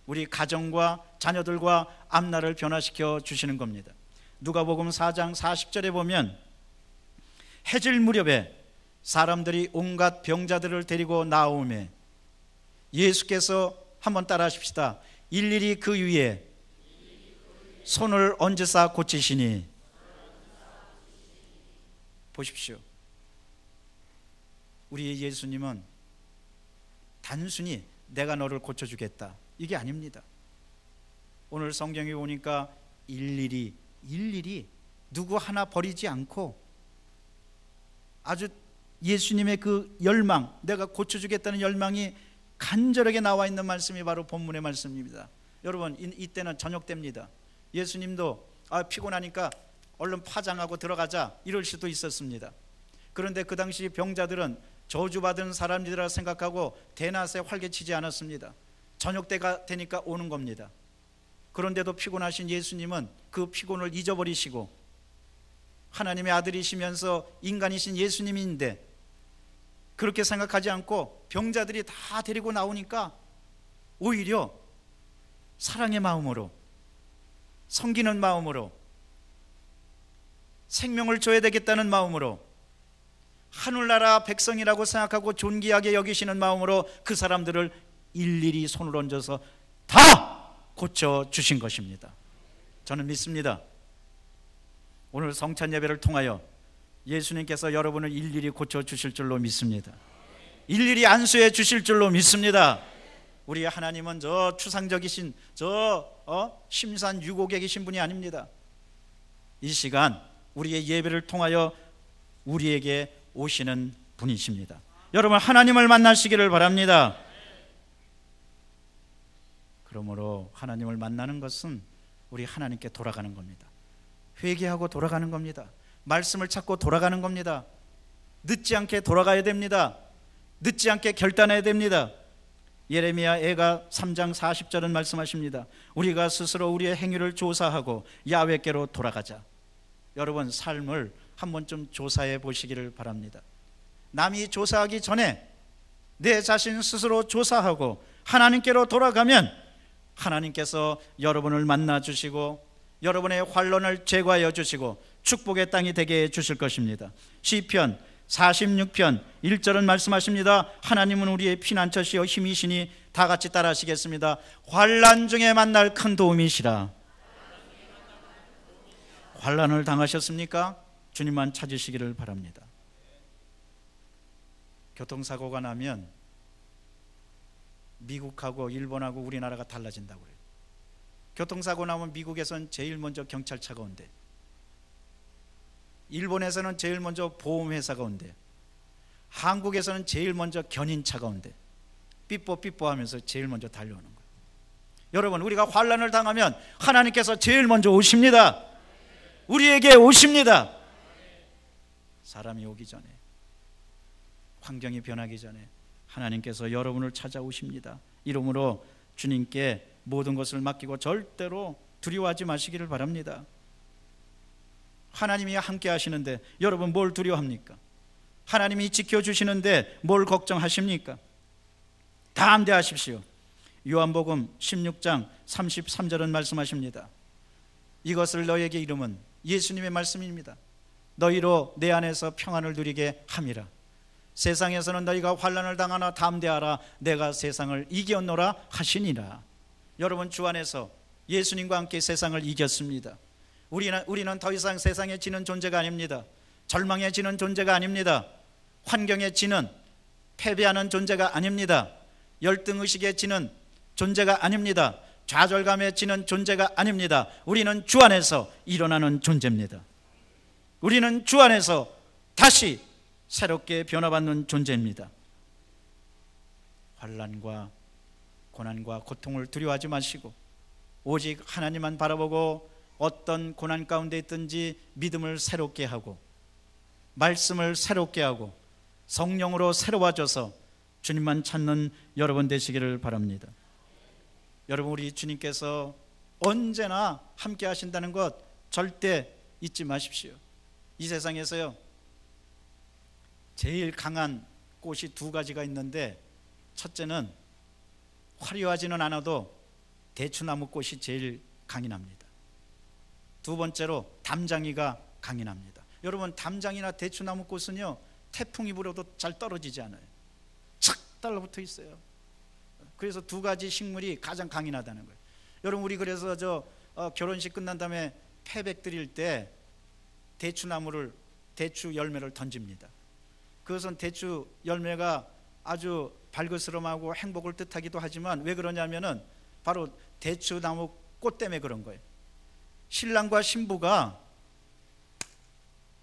우리 가정과 자녀들과 앞날을 변화시켜 주시는 겁니다. 누가복음 4장 40절에 보면 해질 무렵에 사람들이 온갖 병자들을 데리고 나오매 예수께서 한번 따라 하십시다. 일일이 그 위에 손을 얹으사 고치시니. 보십시오. 우리 예수님은 단순히 내가 너를 고쳐주겠다 이게 아닙니다. 오늘 성경에 보니까 일일이 누구 하나 버리지 않고 아주 예수님의 그 열망, 내가 고쳐주겠다는 열망이 간절하게 나와 있는 말씀이 바로 본문의 말씀입니다. 여러분, 이때는 저녁 때입니다. 예수님도 피곤하니까 얼른 파장하고 들어가자 이럴 수도 있었습니다. 그런데 그 당시 병자들은 저주받은 사람들이라 생각하고 대낮에 활개치지 않았습니다. 저녁 때가 되니까 오는 겁니다. 그런데도 피곤하신 예수님은 그 피곤을 잊어버리시고 하나님의 아들이시면서 인간이신 예수님인데 그렇게 생각하지 않고 병자들이 다 데리고 나오니까 오히려 사랑의 마음으로, 섬기는 마음으로, 생명을 줘야 되겠다는 마음으로, 하늘나라 백성이라고 생각하고 존귀하게 여기시는 마음으로 그 사람들을 일일이 손을 얹어서 다 고쳐주신 것입니다. 저는 믿습니다. 오늘 성찬 예배를 통하여 예수님께서 여러분을 일일이 고쳐주실 줄로 믿습니다. 일일이 안수해 주실 줄로 믿습니다. 우리 하나님은 저 추상적이신 심산 유고객이신 분이 아닙니다. 이 시간 우리의 예배를 통하여 우리에게 오시는 분이십니다. 여러분, 하나님을 만나시기를 바랍니다. 그러므로 하나님을 만나는 것은 우리 하나님께 돌아가는 겁니다. 회개하고 돌아가는 겁니다. 말씀을 찾고 돌아가는 겁니다. 늦지 않게 돌아가야 됩니다. 늦지 않게 결단해야 됩니다. 예레미야 애가 3장 40절은 말씀하십니다. 우리가 스스로 우리의 행위를 조사하고 야훼께로 돌아가자. 여러분, 삶을 한 번쯤 조사해 보시기를 바랍니다. 남이 조사하기 전에 내 자신 스스로 조사하고 하나님께로 돌아가면 하나님께서 여러분을 만나 주시고 여러분의 환난을 제거하여 주시고 축복의 땅이 되게 해 주실 것입니다. 시편 46편 1절은 말씀하십니다. 하나님은 우리의 피난처시여 힘이시니 다 같이 따라 하시겠습니다. 환난 중에 만날 큰 도움이시라. 환난을 당하셨습니까? 주님만 찾으시기를 바랍니다. 교통사고가 나면 미국하고 일본하고 우리나라가 달라진다고 그래요. 교통사고 나면 미국에서는 제일 먼저 경찰차가 온대. 일본에서는 제일 먼저 보험회사가 온대. 한국에서는 제일 먼저 견인차가 온대. 삐뽀 하면서 제일 먼저 달려오는 거예요. 여러분, 우리가 환난을 당하면 하나님께서 제일 먼저 오십니다. 우리에게 오십니다. 사람이 오기 전에, 환경이 변하기 전에 하나님께서 여러분을 찾아오십니다. 이러므로 주님께 모든 것을 맡기고 절대로 두려워하지 마시기를 바랍니다. 하나님이 함께 하시는데 여러분 뭘 두려워합니까? 하나님이 지켜주시는데 뭘 걱정하십니까? 담대하십시오. 요한복음 16장 33절은 말씀하십니다. 이것을 너에게 이름은, 예수님의 말씀입니다. 너희로 내 안에서 평안을 누리게 함이라. 세상에서는 너희가 환난을 당하나 담대하라. 내가 세상을 이겼노라 하시니라. 여러분, 주 안에서 예수님과 함께 세상을 이겼습니다. 우리는 더 이상 세상에 지는 존재가 아닙니다. 절망에 지는 존재가 아닙니다. 환경에 지는, 패배하는 존재가 아닙니다. 열등의식에 지는 존재가 아닙니다. 좌절감에 지는 존재가 아닙니다. 우리는 주 안에서 일어나는 존재입니다. 우리는 주 안에서 다시 새롭게 변화받는 존재입니다. 환난과 고난과 고통을 두려워하지 마시고 오직 하나님만 바라보고 어떤 고난 가운데 있든지 믿음을 새롭게 하고 말씀을 새롭게 하고 성령으로 새로워져서 주님만 찾는 여러분 되시기를 바랍니다. 여러분, 우리 주님께서 언제나 함께 하신다는 것 절대 잊지 마십시오. 이 세상에서요, 제일 강한 꽃이 두 가지가 있는데 첫째는 화려하지는 않아도 대추나무 꽃이 제일 강인합니다. 두 번째로 담장이가 강인합니다. 여러분, 담장이나 대추나무 꽃은요 태풍이 불어도 잘 떨어지지 않아요. 착 달라붙어 있어요. 그래서 두 가지 식물이 가장 강인하다는 거예요. 여러분, 우리 그래서 결혼식 끝난 다음에 패백 드릴 때 대추 열매를 던집니다. 그것은 대추 열매가 아주 발그스름하고 행복을 뜻하기도 하지만 왜 그러냐면은 바로 대추나무 꽃 때문에 그런 거예요. 신랑과 신부가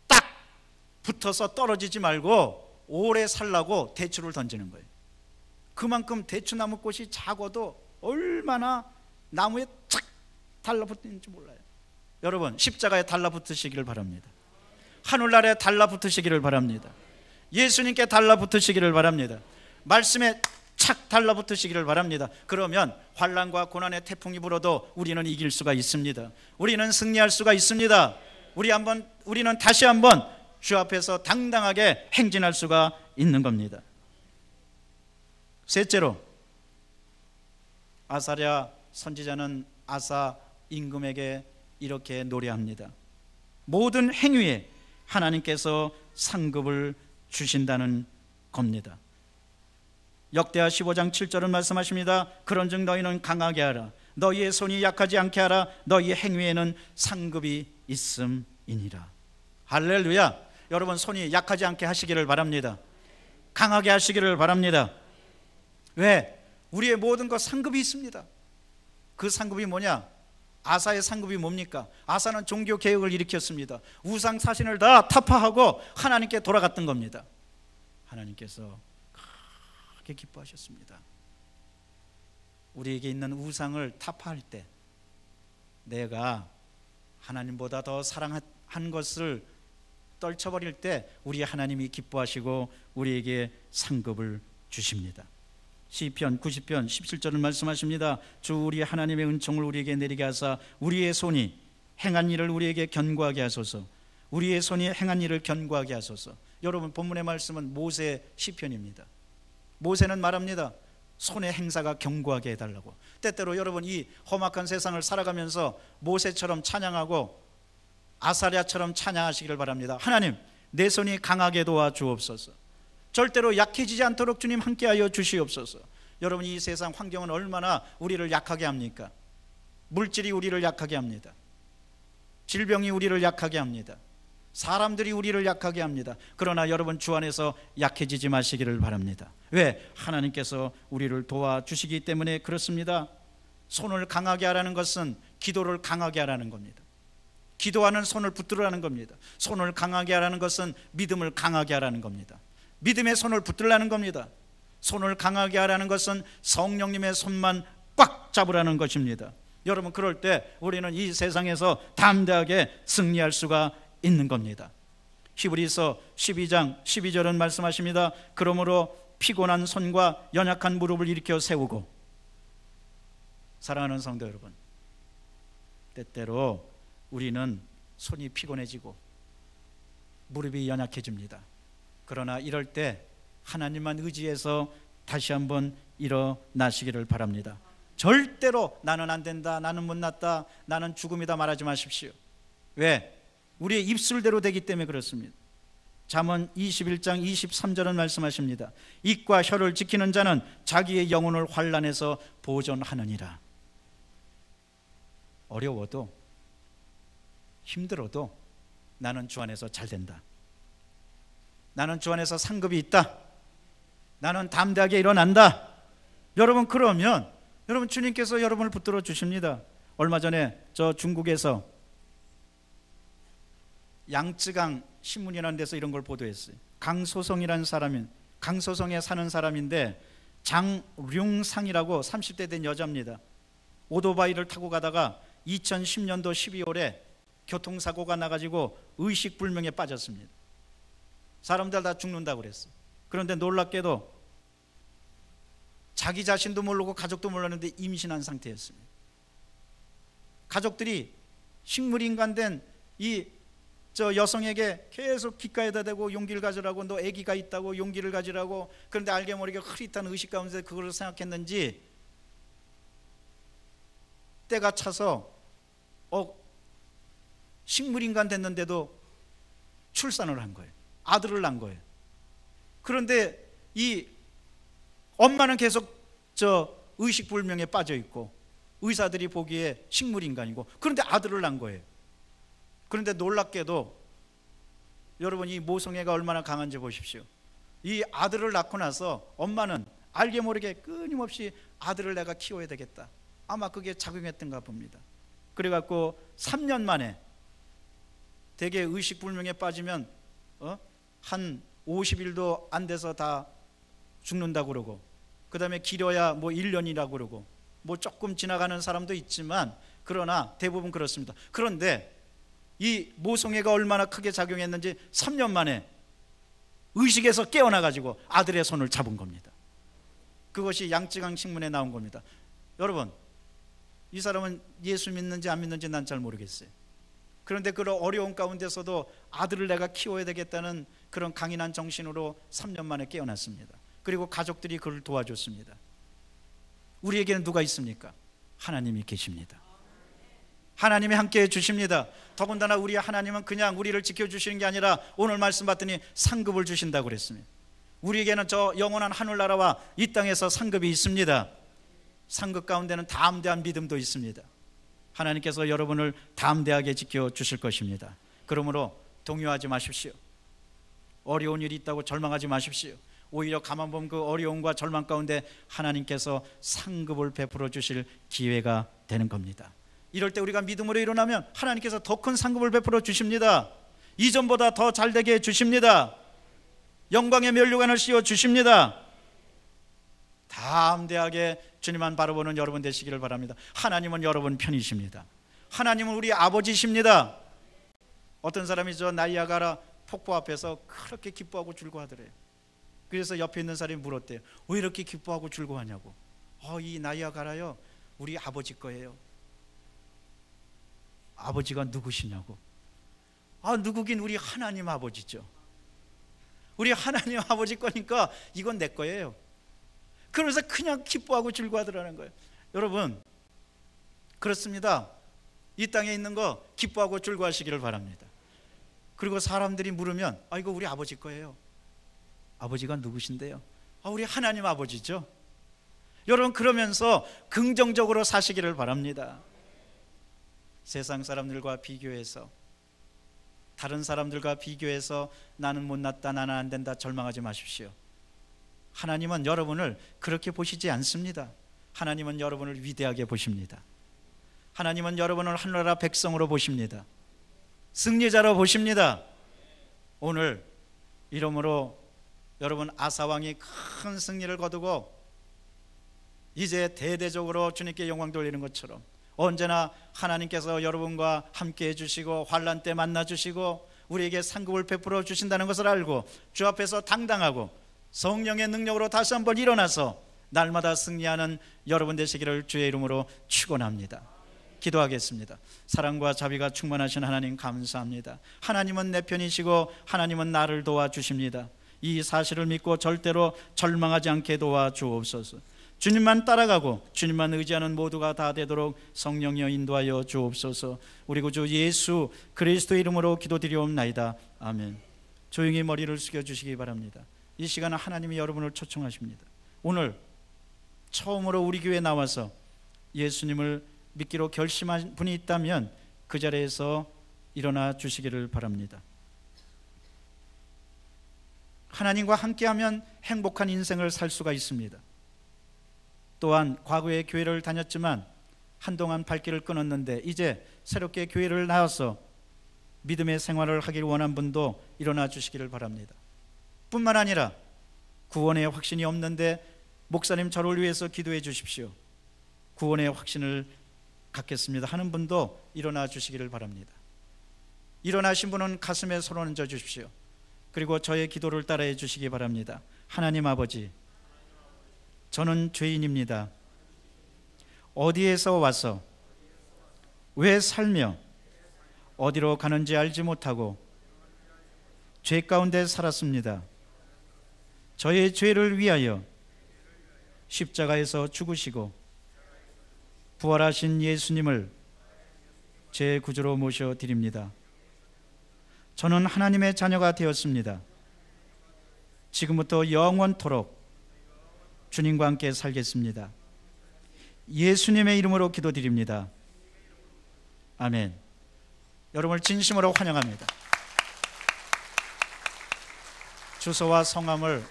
딱 붙어서 떨어지지 말고 오래 살라고 대추를 던지는 거예요. 그만큼 대추나무 꽃이 작아도 얼마나 나무에 착 달라붙는지 몰라요. 여러분, 십자가에 달라붙으시기를 바랍니다. 하늘나라에 달라붙으시기를 바랍니다. 예수님께 달라붙으시기를 바랍니다. 말씀에 착 달라붙으시기를 바랍니다. 그러면 환난과 고난의 태풍이 불어도 우리는 이길 수가 있습니다. 우리는 승리할 수가 있습니다. 우리는 다시 한번 주 앞에서 당당하게 행진할 수가 있는 겁니다. 셋째로, 아사랴 선지자는 아사 임금에게 이렇게 노래합니다. 모든 행위에 하나님께서 상급을 주신다는 겁니다. 역대하 15장 7절은 말씀하십니다. 그런즉 너희는 강하게 하라. 너희의 손이 약하지 않게 하라. 너희의 행위에는 상급이 있음이니라. 할렐루야. 여러분, 손이 약하지 않게 하시기를 바랍니다. 강하게 하시기를 바랍니다. 왜? 우리의 모든 것 상급이 있습니다. 그 상급이 뭐냐? 아사의 상급이 뭡니까? 아사는 종교개혁을 일으켰습니다. 우상 사신을 다 타파하고 하나님께 돌아갔던 겁니다. 하나님께서 크게 기뻐하셨습니다. 우리에게 있는 우상을 타파할 때 내가 하나님보다 더 사랑한 것을 떨쳐버릴 때 우리 하나님이 기뻐하시고 우리에게 상급을 주십니다. 시편 90편 17절을 말씀하십니다. 주 우리 하나님의 은총을 우리에게 내리게 하사 우리의 손이 행한 일을 우리에게 견고하게 하소서. 우리의 손이 행한 일을 견고하게 하소서. 여러분, 본문의 말씀은 모세 시편입니다. 모세는 말합니다. 손의 행사가 견고하게 해달라고. 때때로 여러분, 이 험악한 세상을 살아가면서 모세처럼 찬양하고 아사랴처럼 찬양하시기를 바랍니다. 하나님, 내 손이 강하게 도와 주옵소서. 절대로 약해지지 않도록 주님 함께하여 주시옵소서. 여러분, 이 세상 환경은 얼마나 우리를 약하게 합니까? 물질이 우리를 약하게 합니다. 질병이 우리를 약하게 합니다. 사람들이 우리를 약하게 합니다. 그러나 여러분, 주 안에서 약해지지 마시기를 바랍니다. 왜? 하나님께서 우리를 도와주시기 때문에 그렇습니다. 손을 강하게 하라는 것은 기도를 강하게 하라는 겁니다. 기도하는 손을 붙들으라는 겁니다. 손을 강하게 하라는 것은 믿음을 강하게 하라는 겁니다. 믿음의 손을 붙들라는 겁니다. 손을 강하게 하라는 것은 성령님의 손만 꽉 잡으라는 것입니다. 여러분, 그럴 때 우리는 이 세상에서 담대하게 승리할 수가 있는 겁니다. 히브리서 12장 12절은 말씀하십니다. 그러므로 피곤한 손과 연약한 무릎을 일으켜 세우고. 사랑하는 성도 여러분, 때때로 우리는 손이 피곤해지고 무릎이 연약해집니다. 그러나 이럴 때 하나님만 의지해서 다시 한번 일어나시기를 바랍니다. 절대로 나는 안 된다, 나는 못났다, 나는 죽음이다 말하지 마십시오. 왜? 우리의 입술대로 되기 때문에 그렇습니다. 잠언 21장 23절은 말씀하십니다. 입과 혀를 지키는 자는 자기의 영혼을 환난에서 보존하느니라. 어려워도 힘들어도 나는 주 안에서 잘 된다. 나는 주 안에서 상급이 있다. 나는 담대하게 일어난다. 여러분, 그러면 여러분, 주님께서 여러분을 붙들어 주십니다. 얼마 전에 저 중국에서 양쯔강 신문이라는 데서 이런 걸 보도했어요. 강소성이라는 사람인, 강소성에 사는 사람인데 장룡상이라고 30대 된 여자입니다. 오토바이를 타고 가다가 2010년도 12월에 교통사고가 나가지고 의식불명에 빠졌습니다. 사람들 다 죽는다고 그랬어요. 그런데 놀랍게도 자기 자신도 모르고 가족도 몰랐는데 임신한 상태였습니다. 가족들이 식물인간된 이 여성에게 계속 귓가에다 대고 용기를 가지라고, 너 아기가 있다고 용기를 가지라고. 그런데 알게 모르게 흐릿한 의식 가운데 그걸 생각했는지 때가 차서 식물인간 됐는데도 출산을 한 거예요. 아들을 낳은 거예요. 그런데 이 엄마는 계속 의식불명에 빠져 있고 의사들이 보기에 식물인간이고, 그런데 아들을 낳은 거예요. 그런데 놀랍게도 여러분, 이 모성애가 얼마나 강한지 보십시오. 이 아들을 낳고 나서 엄마는 알게 모르게 끊임없이 아들을 내가 키워야 되겠다, 아마 그게 작용했던가 봅니다. 그래갖고 3년 만에, 대개 의식불명에 빠지면 한 50일도 안 돼서 다 죽는다고 그러고, 그 다음에 길어야 뭐 1년이라고 그러고, 뭐 조금 지나가는 사람도 있지만 그러나 대부분 그렇습니다. 그런데 이 모성애가 얼마나 크게 작용했는지 3년 만에 의식에서 깨어나가지고 아들의 손을 잡은 겁니다. 그것이 양쯔강 신문에 나온 겁니다. 여러분, 이 사람은 예수 믿는지 안 믿는지 난 잘 모르겠어요. 그런데 그런 어려운 가운데서도 아들을 내가 키워야 되겠다는 그런 강인한 정신으로 3년 만에 깨어났습니다. 그리고 가족들이 그를 도와줬습니다. 우리에게는 누가 있습니까? 하나님이 계십니다. 하나님이 함께해 주십니다. 더군다나 우리 하나님은 그냥 우리를 지켜주시는 게 아니라 오늘 말씀 봤더니 상급을 주신다고 그랬습니다. 우리에게는 저 영원한 하늘나라와 이 땅에서 상급이 있습니다. 상급 가운데는 담대한 믿음도 있습니다. 하나님께서 여러분을 담대하게 지켜주실 것입니다. 그러므로 동요하지 마십시오. 어려운 일이 있다고 절망하지 마십시오. 오히려 가만 보면 그 어려움과 절망 가운데 하나님께서 상급을 베풀어 주실 기회가 되는 겁니다. 이럴 때 우리가 믿음으로 일어나면 하나님께서 더 큰 상급을 베풀어 주십니다. 이전보다 더 잘되게 해 주십니다. 영광의 면류관을 씌워 주십니다. 담대하게 주님만 바라보는 여러분 되시기를 바랍니다. 하나님은 여러분 편이십니다. 하나님은 우리 아버지십니다. 어떤 사람이 저 나이아가라 폭포 앞에서 그렇게 기뻐하고 즐거워하더래요. 그래서 옆에 있는 사람이 물었대요. 왜 이렇게 기뻐하고 즐거워하냐고. 이 나이아가라요, 우리 아버지 거예요. 아버지가 누구시냐고. 누구긴 우리 하나님 아버지죠. 우리 하나님 아버지 거니까 이건 내 거예요. 그러면서 그냥 기뻐하고 즐거워하더라는 거예요. 여러분, 그렇습니다. 이 땅에 있는 거 기뻐하고 즐거워하시기를 바랍니다. 그리고 사람들이 물으면 이거 우리 아버지 거예요. 아버지가 누구신데요? 우리 하나님 아버지죠. 여러분, 그러면서 긍정적으로 사시기를 바랍니다. 세상 사람들과 비교해서, 다른 사람들과 비교해서 나는 못났다, 나는 안 된다 절망하지 마십시오. 하나님은 여러분을 그렇게 보시지 않습니다. 하나님은 여러분을 위대하게 보십니다. 하나님은 여러분을 하늘나라 백성으로 보십니다. 승리자로 보십니다. 오늘 이러므로 여러분, 아사왕이 큰 승리를 거두고 이제 대대적으로 주님께 영광 돌리는 것처럼 언제나 하나님께서 여러분과 함께 해주시고 환난 때 만나주시고 우리에게 상급을 베풀어 주신다는 것을 알고 주 앞에서 당당하고 성령의 능력으로 다시 한번 일어나서 날마다 승리하는 여러분 되시기를 주의 이름으로 축원합니다. 기도하겠습니다. 사랑과 자비가 충만하신 하나님 감사합니다. 하나님은 내 편이시고 하나님은 나를 도와주십니다. 이 사실을 믿고 절대로 절망하지 않게 도와주옵소서. 주님만 따라가고 주님만 의지하는 모두가 다 되도록 성령이여 인도하여 주옵소서. 우리 구주 예수 그리스도의 이름으로 기도드리옵나이다. 아멘. 조용히 머리를 숙여주시기 바랍니다. 이 시간은 하나님이 여러분을 초청하십니다. 오늘 처음으로 우리 교회에 나와서 예수님을 믿기로 결심한 분이 있다면 그 자리에서 일어나 주시기를 바랍니다. 하나님과 함께하면 행복한 인생을 살 수가 있습니다. 또한 과거에 교회를 다녔지만 한동안 발길을 끊었는데 이제 새롭게 교회를 나와서 믿음의 생활을 하길 원한 분도 일어나 주시기를 바랍니다. 뿐만 아니라 구원의 확신이 없는데 목사님 저를 위해서 기도해 주십시오, 구원의 확신을 갖겠습니다 하는 분도 일어나 주시기를 바랍니다. 일어나신 분은 가슴에 손을 얹어 주십시오. 그리고 저의 기도를 따라해 주시기 바랍니다. 하나님 아버지, 저는 죄인입니다. 어디에서 와서 왜 살며 어디로 가는지 알지 못하고 죄 가운데 살았습니다. 저의 죄를 위하여 십자가에서 죽으시고 부활하신 예수님을 제 구주로 모셔드립니다. 저는 하나님의 자녀가 되었습니다. 지금부터 영원토록 주님과 함께 살겠습니다. 예수님의 이름으로 기도드립니다. 아멘. 여러분을 진심으로 환영합니다. 주소와 성함을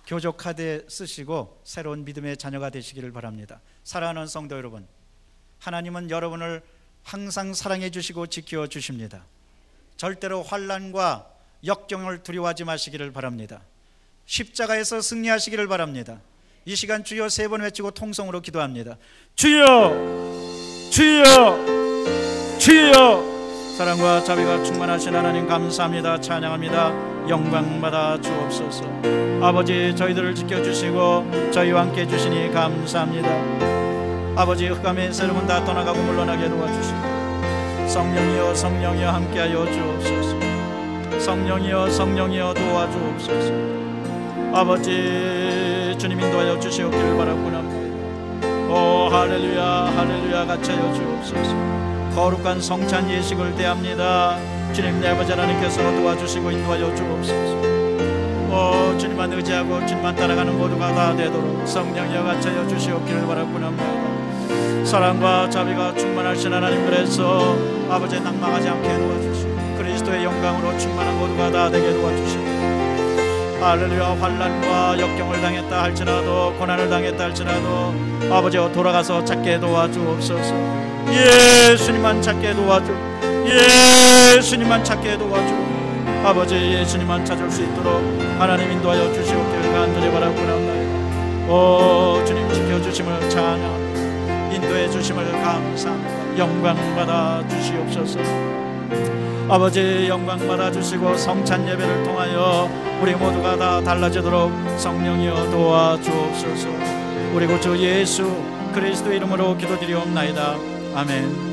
교조 카드에 쓰시고 새로운 믿음의 자녀가 되시기를 바랍니다. 사랑하는 성도 여러분, 하나님은 여러분을 항상 사랑해 주시고 지켜 주십니다. 절대로 환난과 역경을 두려워하지 마시기를 바랍니다. 십자가에서 승리하시기를 바랍니다. 이 시간 주여 3번 외치고 통성으로 기도합니다. 주여, 주여, 주여. 사랑과 자비가 충만하신 하나님 감사합니다. 찬양합니다. 영광받아 주옵소서. 아버지, 저희들을 지켜주시고 저희와 함께 해주시니 감사합니다. 아버지, 흑암의 세력은 다 떠나가고 물러나게 도와주시고 성령이여, 성령이여 함께하여 주옵소서. 성령이여, 성령이여 도와주옵소서. 아버지, 주님 인도하여 주시옵기를 바라옵나이다. 오 할렐루야, 할렐루야 같이하여 주옵소서. 거룩한 성찬 예식을 대합니다. 주님, 내 아버지 하나님께서 도와주시고 인도하여 주옵소서. 오 주님만 의지하고 주님만 따라가는 모두가 다 되도록 성령이여 같이하여 주시옵기를 바라옵나이다. 사랑과 자비가 충만하신 하나님, 그래서 아버지 낭망하지 않게 도와주시고 그리스도의 영광으로 충만한 모두가 다 되게 도와주시고 할렐루야. 환난과 역경을 당했다 할지라도, 고난을 당했다 할지라도 아버지여 돌아가서 찾게 도와주옵소서. 예수님만 찾게 도와주, 예수님만 찾게 도와주. 아버지, 예수님만 찾을 수 있도록 하나님 인도하여 주시옵기를 간절히 바라옵나이다. 오 주님, 지켜주심을 찬양합니다. 인도해 주심을 감사합니다. 영광받아 주시옵소서. 아버지, 영광받아 주시고 성찬 예배를 통하여 우리 모두가 다 달라지도록 성령이여 도와주옵소서. 우리 구주 예수 그리스도 이름으로 기도드리옵나이다. 아멘.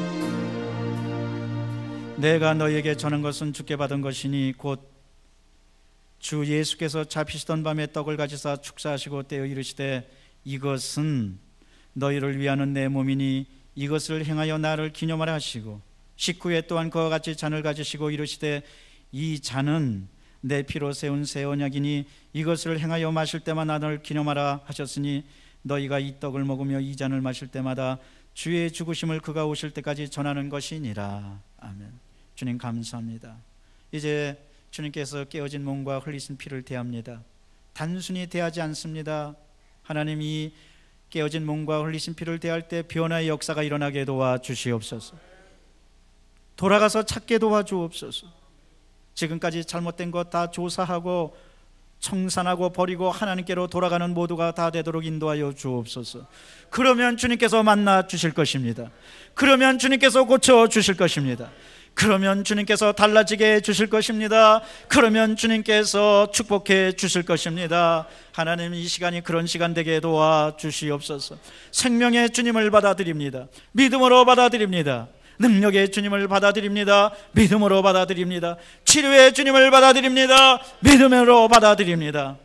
내가 너희에게 전한 것은 주께 받은 것이니 곧 주 예수께서 잡히시던 밤에 떡을 가지사 축사하시고 떼어 이르시되 이것은 너희를 위하는 내 몸이니 이것을 행하여 나를 기념하라 하시고 식후에 또한 그와 같이 잔을 가지시고 이르시되 이 잔은 내 피로 세운 새 언약이니 이것을 행하여 마실 때마다 나를 기념하라 하셨으니 너희가 이 떡을 먹으며 이 잔을 마실 때마다 주의 죽으심을 그가 오실 때까지 전하는 것이니라. 아멘. 주님 감사합니다. 이제 주님께서 깨어진 몸과 흘리신 피를 대합니다. 단순히 대하지 않습니다. 하나님이 깨어진 몸과 흘리신 피를 대할 때 변화의 역사가 일어나게 도와주시옵소서. 돌아가서 찾게 도와주옵소서. 지금까지 잘못된 것 다 조사하고 청산하고 버리고 하나님께로 돌아가는 모두가 다 되도록 인도하여 주옵소서. 그러면 주님께서 만나 주실 것입니다. 그러면 주님께서 고쳐 주실 것입니다. 그러면 주님께서 달라지게 해 주실 것입니다. 그러면 주님께서 축복해 주실 것입니다. 하나님, 이 시간이 그런 시간 되게 도와주시옵소서. 생명의 주님을 받아들입니다. 믿음으로 받아들입니다. 능력의 주님을 받아들입니다. 믿음으로 받아들입니다. 치료의 주님을 받아들입니다. 믿음으로 받아들입니다.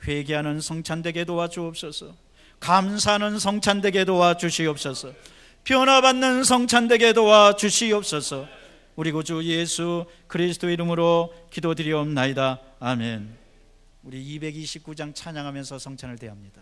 회개하는 성찬되게 도와주옵소서. 감사하는 성찬되게 도와주시옵소서. 변화받는 성찬되게 도와주시옵소서. 우리 구주 예수 그리스도 이름으로 기도드리옵나이다. 아멘. 우리 229장 찬양하면서 성찬을 대합니다.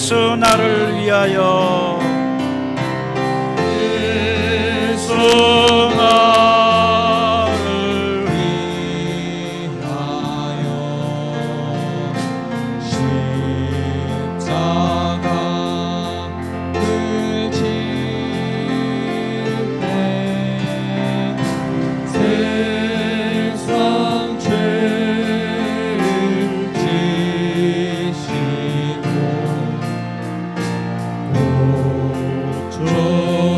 예수 나를 위하여 예수 나를 위하여 십자가를 지네 세상 죄를 지시고 고쳐나가셨네.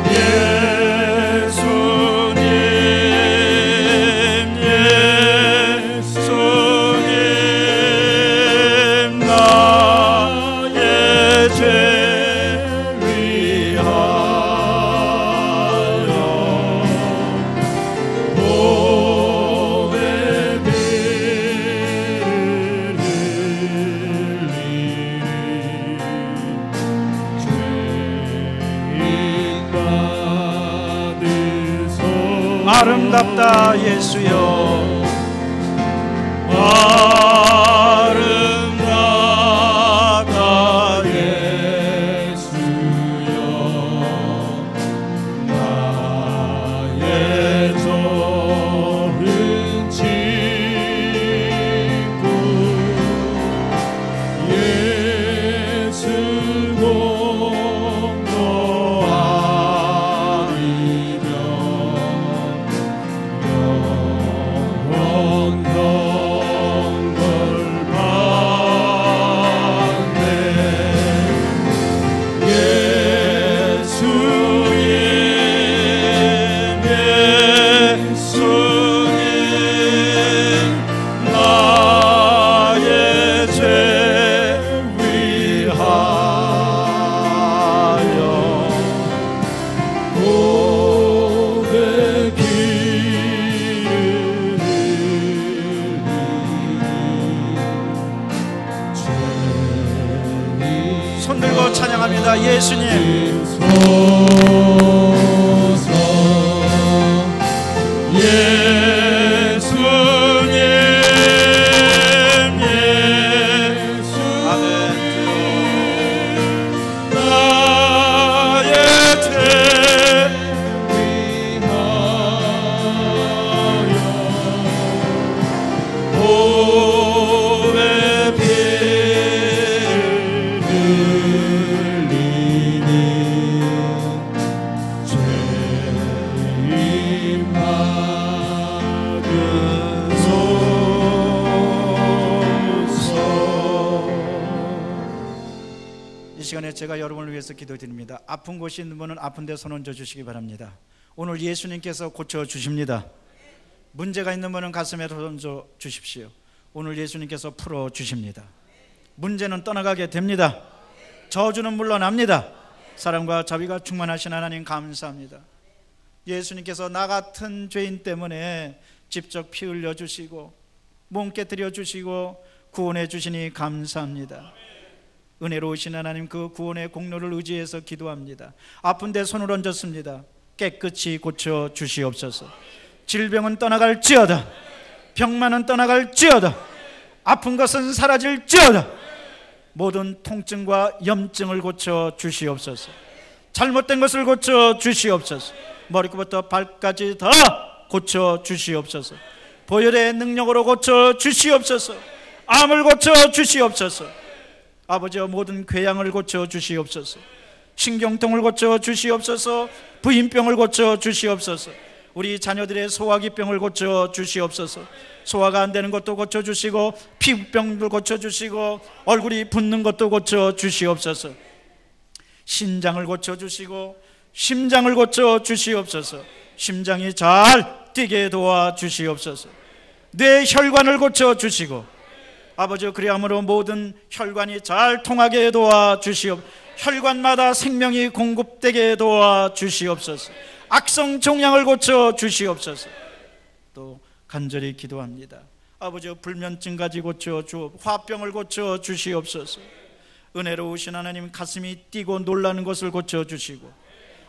예수님 나의 죄 위하여 보배 피를 흘리니 죄인 받으소. 아름답다 예수여 아름답다 예수여 나의 좋은 친구 예수 공로 아니면 영원한 걸 받네. 예수님 나의 죄 위하여 고백기를 흘리니 손들고 찬양합니다. 예수님 소서 예수님 아멘. 나의 죄 위하여 보배 피를 흘리니 죄인 받으소서. 이 시간에 제가 여러분을 위해서 기도드립니다. 아픈 곳이 있는 분은 아픈 데 손 얹어 주시기 바랍니다. 오늘 예수님께서 고쳐 주십니다. 문제가 있는 분은 가슴에 손 얹어 주십시오. 오늘 예수님께서 풀어 주십니다. 문제는 떠나가게 됩니다. 저주는 물러납니다. 사랑과 자비가 충만하신 하나님 감사합니다. 예수님께서 나 같은 죄인 때문에 직접 피 흘려 주시고 몸 깨뜨려 주시고 구원해 주시니 감사합니다. 은혜로우신 하나님, 그 구원의 공로를 의지해서 기도합니다. 아픈 데 손을 얹었습니다. 깨끗이 고쳐 주시옵소서. 질병은 떠나갈지어다. 병만은 떠나갈지어다. 아픈 것은 사라질지어다. 모든 통증과 염증을 고쳐 주시옵소서. 잘못된 것을 고쳐 주시옵소서. 머리끝부터 발까지 다 고쳐 주시옵소서. 보혈의 능력으로 고쳐 주시옵소서. 암을 고쳐 주시옵소서. 아버지여, 모든 궤양을 고쳐 주시옵소서. 신경통을 고쳐 주시옵소서. 부인병을 고쳐 주시옵소서. 우리 자녀들의 소화기병을 고쳐 주시옵소서. 소화가 안 되는 것도 고쳐 주시고 피부병도 고쳐 주시고 얼굴이 붓는 것도 고쳐 주시옵소서. 신장을 고쳐 주시고 심장을 고쳐 주시옵소서. 심장이 잘 뛰게 도와 주시옵소서. 뇌 혈관을 고쳐 주시고 아버지, 그리함으로 모든 혈관이 잘 통하게 도와 주시옵소서. 혈관마다 생명이 공급되게 도와 주시옵소서. 악성 종양을 고쳐 주시옵소서. 또 간절히 기도합니다. 아버지, 불면증 가지고 고쳐 주옵소서. 화병을 고쳐 주시옵소서. 은혜로우신 하나님, 가슴이 뛰고 놀라는 것을 고쳐 주시고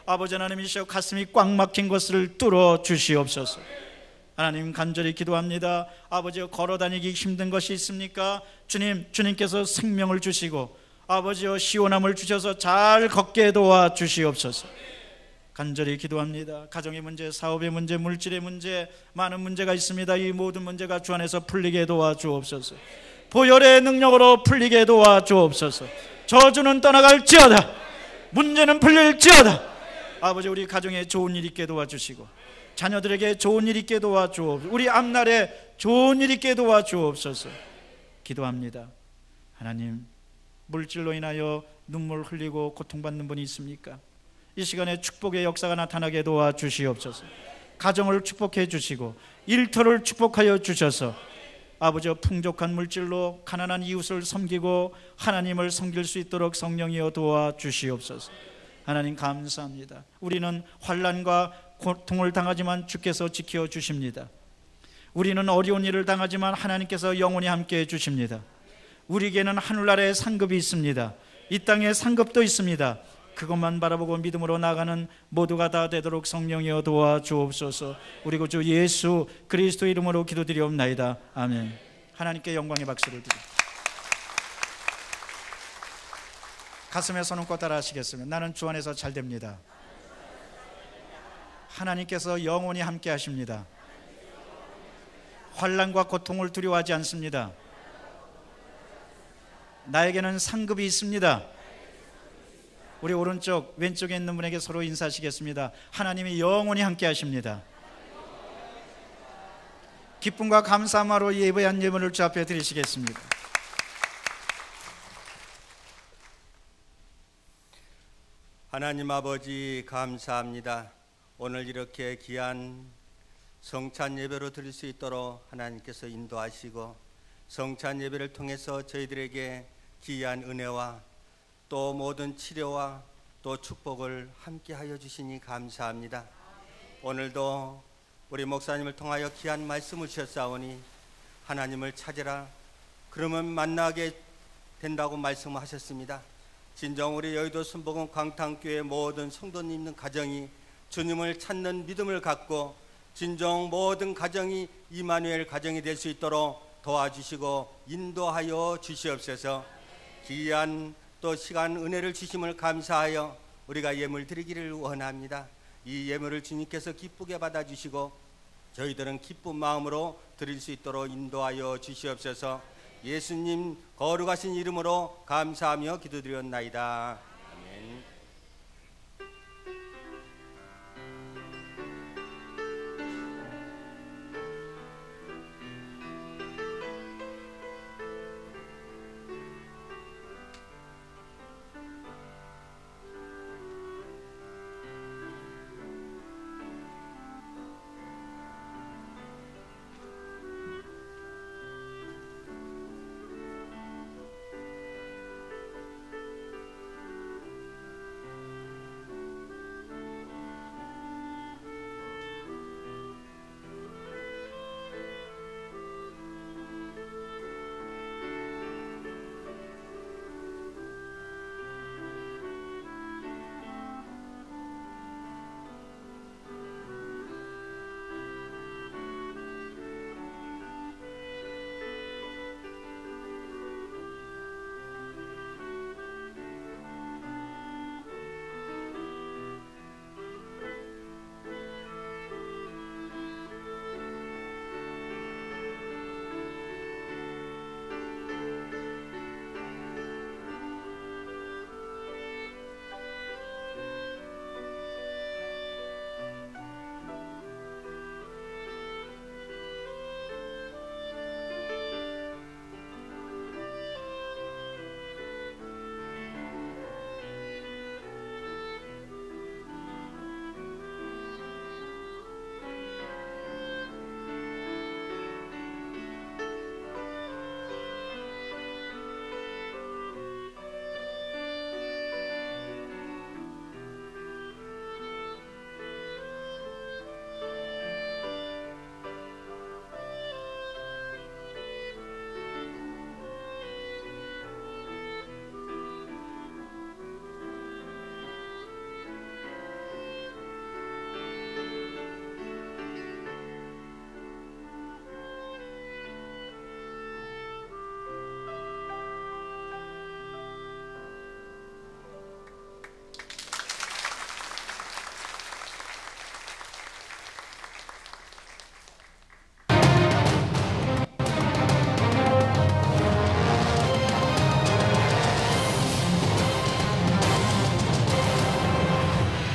아버지 하나님이시여, 가슴이 꽉 막힌 것을 뚫어 주시옵소서. 하나님 간절히 기도합니다. 아버지, 걸어다니기 힘든 것이 있습니까? 주님께서 생명을 주시고 아버지여 시원함을 주셔서 잘 걷게 도와주시옵소서. 간절히 기도합니다. 가정의 문제, 사업의 문제, 물질의 문제, 많은 문제가 있습니다. 이 모든 문제가 주 안에서 풀리게 도와주옵소서. 보혈의 능력으로 풀리게 도와주옵소서. 저주는 떠나갈지어다. 문제는 풀릴지어다. 아버지, 우리 가정에 좋은 일 있게 도와주시고 자녀들에게 좋은 일 있게 도와주옵소서. 우리 앞날에 좋은 일 있게 도와주옵소서. 기도합니다. 하나님, 물질로 인하여 눈물 흘리고 고통받는 분이 있습니까? 이 시간에 축복의 역사가 나타나게 도와주시옵소서. 가정을 축복해 주시고 일터를 축복하여 주셔서 아버지, 풍족한 물질로 가난한 이웃을 섬기고 하나님을 섬길 수 있도록 성령이여 도와주시옵소서. 하나님 감사합니다. 우리는 환난과 고통을 당하지만 주께서 지켜주십니다. 우리는 어려운 일을 당하지만 하나님께서 영원히 함께해 주십니다. 우리에게는 하늘나라의 상급이 있습니다. 이 땅에 상급도 있습니다. 그것만 바라보고 믿음으로 나가는 모두가 다 되도록 성령이여 도와주옵소서. 우리 구주 예수 그리스도 이름으로 기도드리옵나이다. 아멘. 하나님께 영광의 박수를 드립니다. 가슴에 손 얹고 따라 하시겠습니다. 나는 주 안에서 잘 됩니다. 하나님께서 영원히 함께 하십니다. 환난과 고통을 두려워하지 않습니다. 나에게는 상급이 있습니다. 우리 오른쪽 왼쪽에 있는 분에게 서로 인사하시겠습니다. 하나님이 영원히 함께 하십니다. 기쁨과 감사함으로 예배한 예물을 주 앞에 드리시겠습니다. 하나님 아버지 감사합니다. 오늘 이렇게 귀한 성찬 예배로 드릴 수 있도록 하나님께서 인도하시고 성찬 예배를 통해서 저희들에게 귀한 은혜와 또 모든 치료와 또 축복을 함께 하여 주시니 감사합니다. 오늘도 우리 목사님을 통하여 귀한 말씀을 주셨사오니 하나님을 찾으라 그러면 만나게 된다고 말씀하셨습니다. 진정 우리 여의도 순복음 광탄교회 모든 성도님 가정이 주님을 찾는 믿음을 갖고 진정 모든 가정이 이마누엘 가정이 될 수 있도록 도와주시고 인도하여 주시옵소서. 귀한 또 시간 은혜를 주심을 감사하여 우리가 예물 드리기를 원합니다. 이 예물을 주님께서 기쁘게 받아주시고 저희들은 기쁜 마음으로 드릴 수 있도록 인도하여 주시옵소서. 예수님 거룩하신 이름으로 감사하며 기도드렸나이다. 아멘.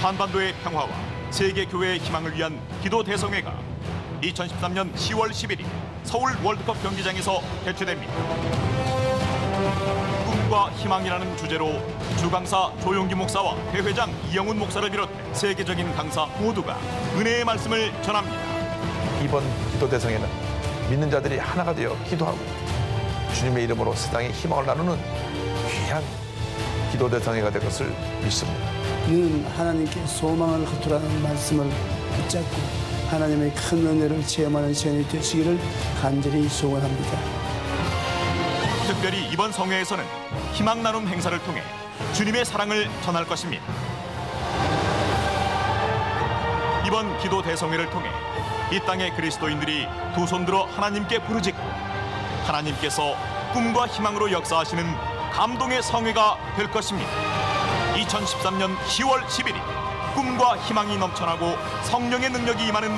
한반도의 평화와 세계 교회의 희망을 위한 기도 대성회가 2013년 10월 11일 서울 월드컵 경기장에서 개최됩니다. 꿈과 희망이라는 주제로 주강사 조용기 목사와 대회장 이영훈 목사를 비롯해 세계적인 강사 모두가 은혜의 말씀을 전합니다. 이번 기도 대성에는 믿는 자들이 하나가 되어 기도하고 주님의 이름으로 세상에 희망을 나누는 귀한 기도 대성회가 될 것을 믿습니다. 늘 하나님께 소망을 호투라는 말씀을 붙잡고 하나님의 큰 은혜를 체험하는 시간이 되시기를 간절히 소원합니다. 특별히 이번 성회에서는 희망 나눔 행사를 통해 주님의 사랑을 전할 것입니다. 이번 기도 대성회를 통해 이 땅의 그리스도인들이 두 손 들어 하나님께 부르짖고 하나님께서 꿈과 희망으로 역사하시는 감동의 성회가 될 것입니다. 2013년 10월 11일 꿈과 희망이 넘쳐나고 성령의 능력이 임하는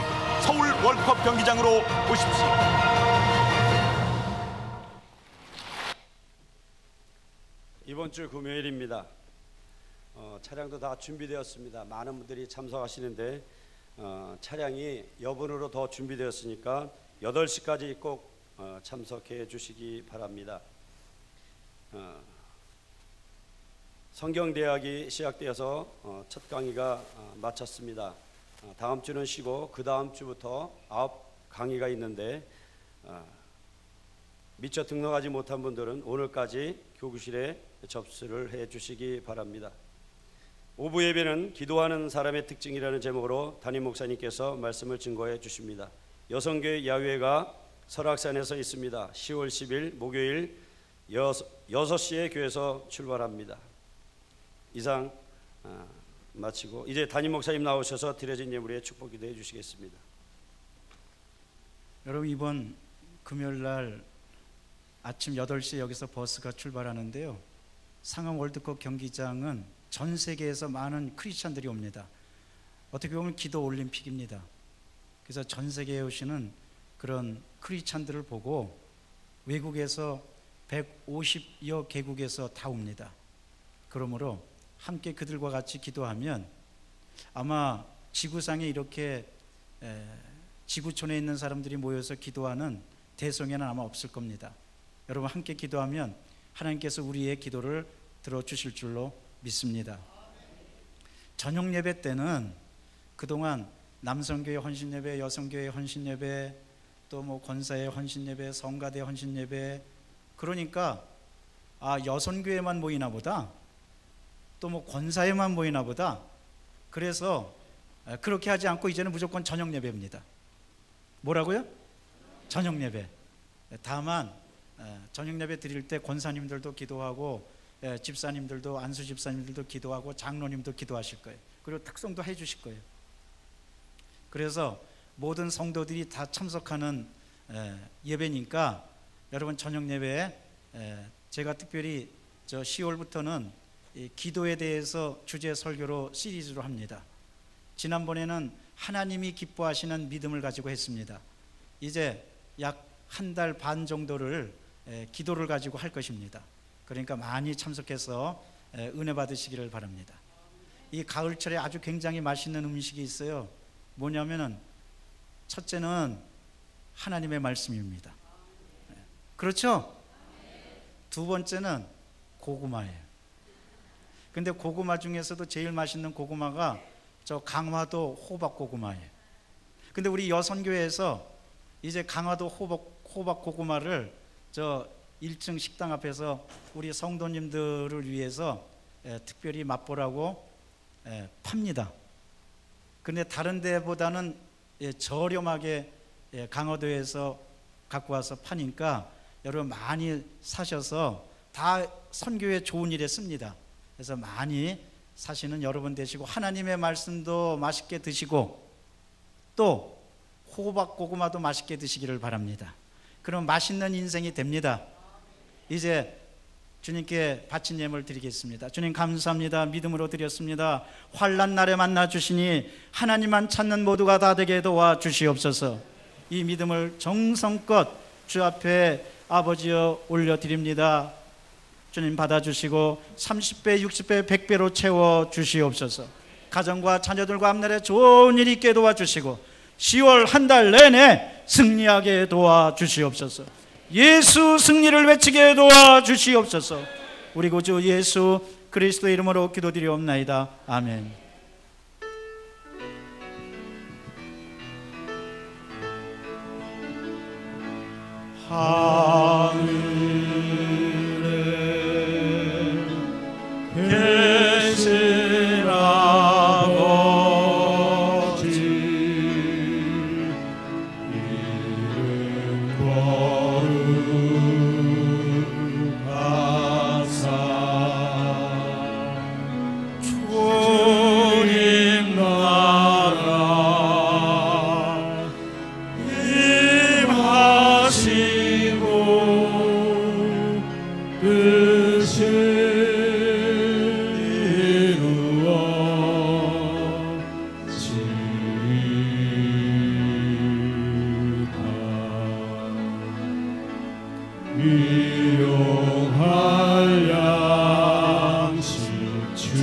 서울 월드컵 경기장으로 오십시오. 이번 주 금요일입니다. 차량도 다 준비되었습니다. 많은 분들이 참석하시는데 차량이 여분으로 더 준비되었으니까 8시까지 꼭 참석해 주시기 바랍니다. 성경대학이 시작되어서 첫 강의가 마쳤습니다. 다음 주는 쉬고 그 다음 주부터 9강의가 있는데 미처 등록하지 못한 분들은 오늘까지 교구실에 접수를 해 주시기 바랍니다. 오부 예배는 기도하는 사람의 특징이라는 제목으로 담임 목사님께서 말씀을 증거해 주십니다. 여성교회 야외가 설악산에서 있습니다. 10월 10일 목요일 6시에 교회에서 출발합니다. 이상 마치고 이제 담임 목사님 나오셔서 드려진 예물에 축복 기도해 주시겠습니다. 여러분, 이번 금요일 날 아침 8시에 여기서 버스가 출발하는데요. 상암 월드컵 경기장은 전 세계에서 많은 크리스찬들이 옵니다. 어떻게 보면 기도 올림픽입니다. 그래서 전 세계에 오시는 그런 크리스찬들을 보고 외국에서 150여 개국에서 다 옵니다. 그러므로 함께 그들과 같이 기도하면 아마 지구상에 이렇게 지구촌에 있는 사람들이 모여서 기도하는 대성회는 아마 없을 겁니다. 여러분, 함께 기도하면 하나님께서 우리의 기도를 들어주실 줄로 믿습니다. 저녁 예배 때는 그동안 남성교회 헌신예배, 여성교회 헌신예배, 또 뭐 권사의 헌신예배, 성가대 헌신예배, 그러니까 여성교회만 모이나 보다, 또 뭐 권사회만 모이나 보다, 그래서 그렇게 하지 않고 이제는 무조건 저녁 예배입니다. 뭐라고요? 저녁 예배. 다만 저녁 예배 드릴 때 권사님들도 기도하고 집사님들도, 안수 집사님들도 기도하고 장로님도 기도하실 거예요. 그리고 특송도 해 주실 거예요. 그래서 모든 성도들이 다 참석하는 예배니까 여러분, 저녁 예배에 제가 특별히 10월부터는 기도에 대해서 주제 설교로 시리즈로 합니다. 지난번에는 하나님이 기뻐하시는 믿음을 가지고 했습니다. 이제 약 한 달 반 정도를 기도를 가지고 할 것입니다. 그러니까 많이 참석해서 은혜 받으시기를 바랍니다. 이 가을철에 아주 굉장히 맛있는 음식이 있어요. 뭐냐면은 첫째는 하나님의 말씀입니다. 그렇죠? 두 번째는 고구마예요. 근데 고구마 중에서도 제일 맛있는 고구마가 저 강화도 호박 고구마예요. 근데 우리 여선교회에서 이제 강화도 호박 고구마를 저 1층 식당 앞에서 우리 성도님들을 위해서 특별히 맛보라고 팝니다. 근데 다른 데보다는 저렴하게 강화도에서 갖고 와서 파니까 여러분 많이 사셔서 다 선교에 좋은 일에 씁니다. 그래서 많이 사시는 여러분 되시고 하나님의 말씀도 맛있게 드시고 또 호박 고구마도 맛있게 드시기를 바랍니다. 그럼 맛있는 인생이 됩니다. 이제 주님께 바친 예물 드리겠습니다. 주님, 감사합니다. 믿음으로 드렸습니다. 환난 날에 만나 주시니 하나님만 찾는 모두가 다 되게 도와 주시옵소서. 이 믿음을 정성껏 주 앞에 아버지여 올려드립니다. 주님, 받아주시고 30배, 60배, 100배로 채워 주시옵소서. 가정과 자녀들과 앞날에 좋은 일이 있게 도와주시고 10월 한 달 내내 승리하게 도와주시옵소서. 예수 승리를 외치게 도와주시옵소서. 우리 구주 예수 그리스도의 이름으로 기도드리옵나이다. 아멘. 하늘에 계신 아버지 이름 거룩하사 주님 나라 임하시고 뜻을 일용할 양식 주시고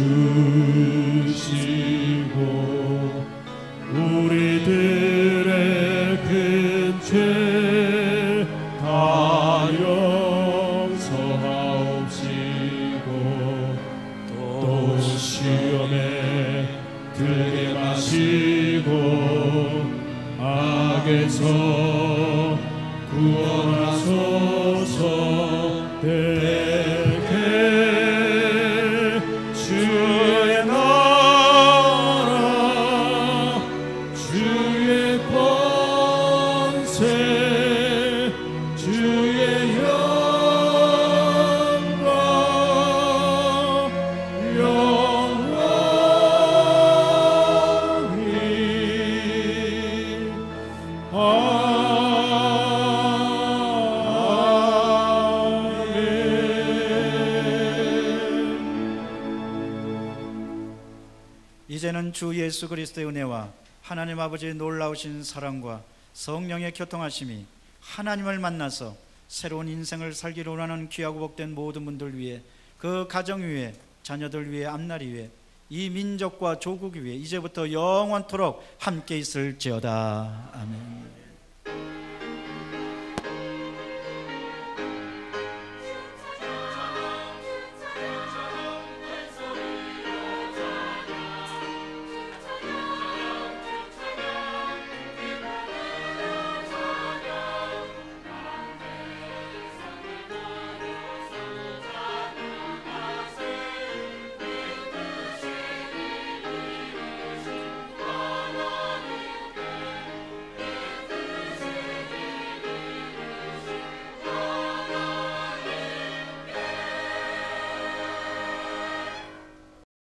우리들의 큰 죄 다 용서하옵시고 또 시험에 들게 마시고 악에서 구원하소서. 대개 주의 나라 주의 권세 주의 영광 영원히 이제는 주 예수 그리스도의 은혜와 하나님 아버지의 놀라우신 사랑과 성령의 교통하심이 하나님을 만나서 새로운 인생을 살기를 원하는 귀하고 복된 모든 분들 위해, 그 가정 위에, 자녀들 위해, 앞날 위에, 이 민족과 조국 위에 이제부터 영원토록 함께 있을지어다. 아멘.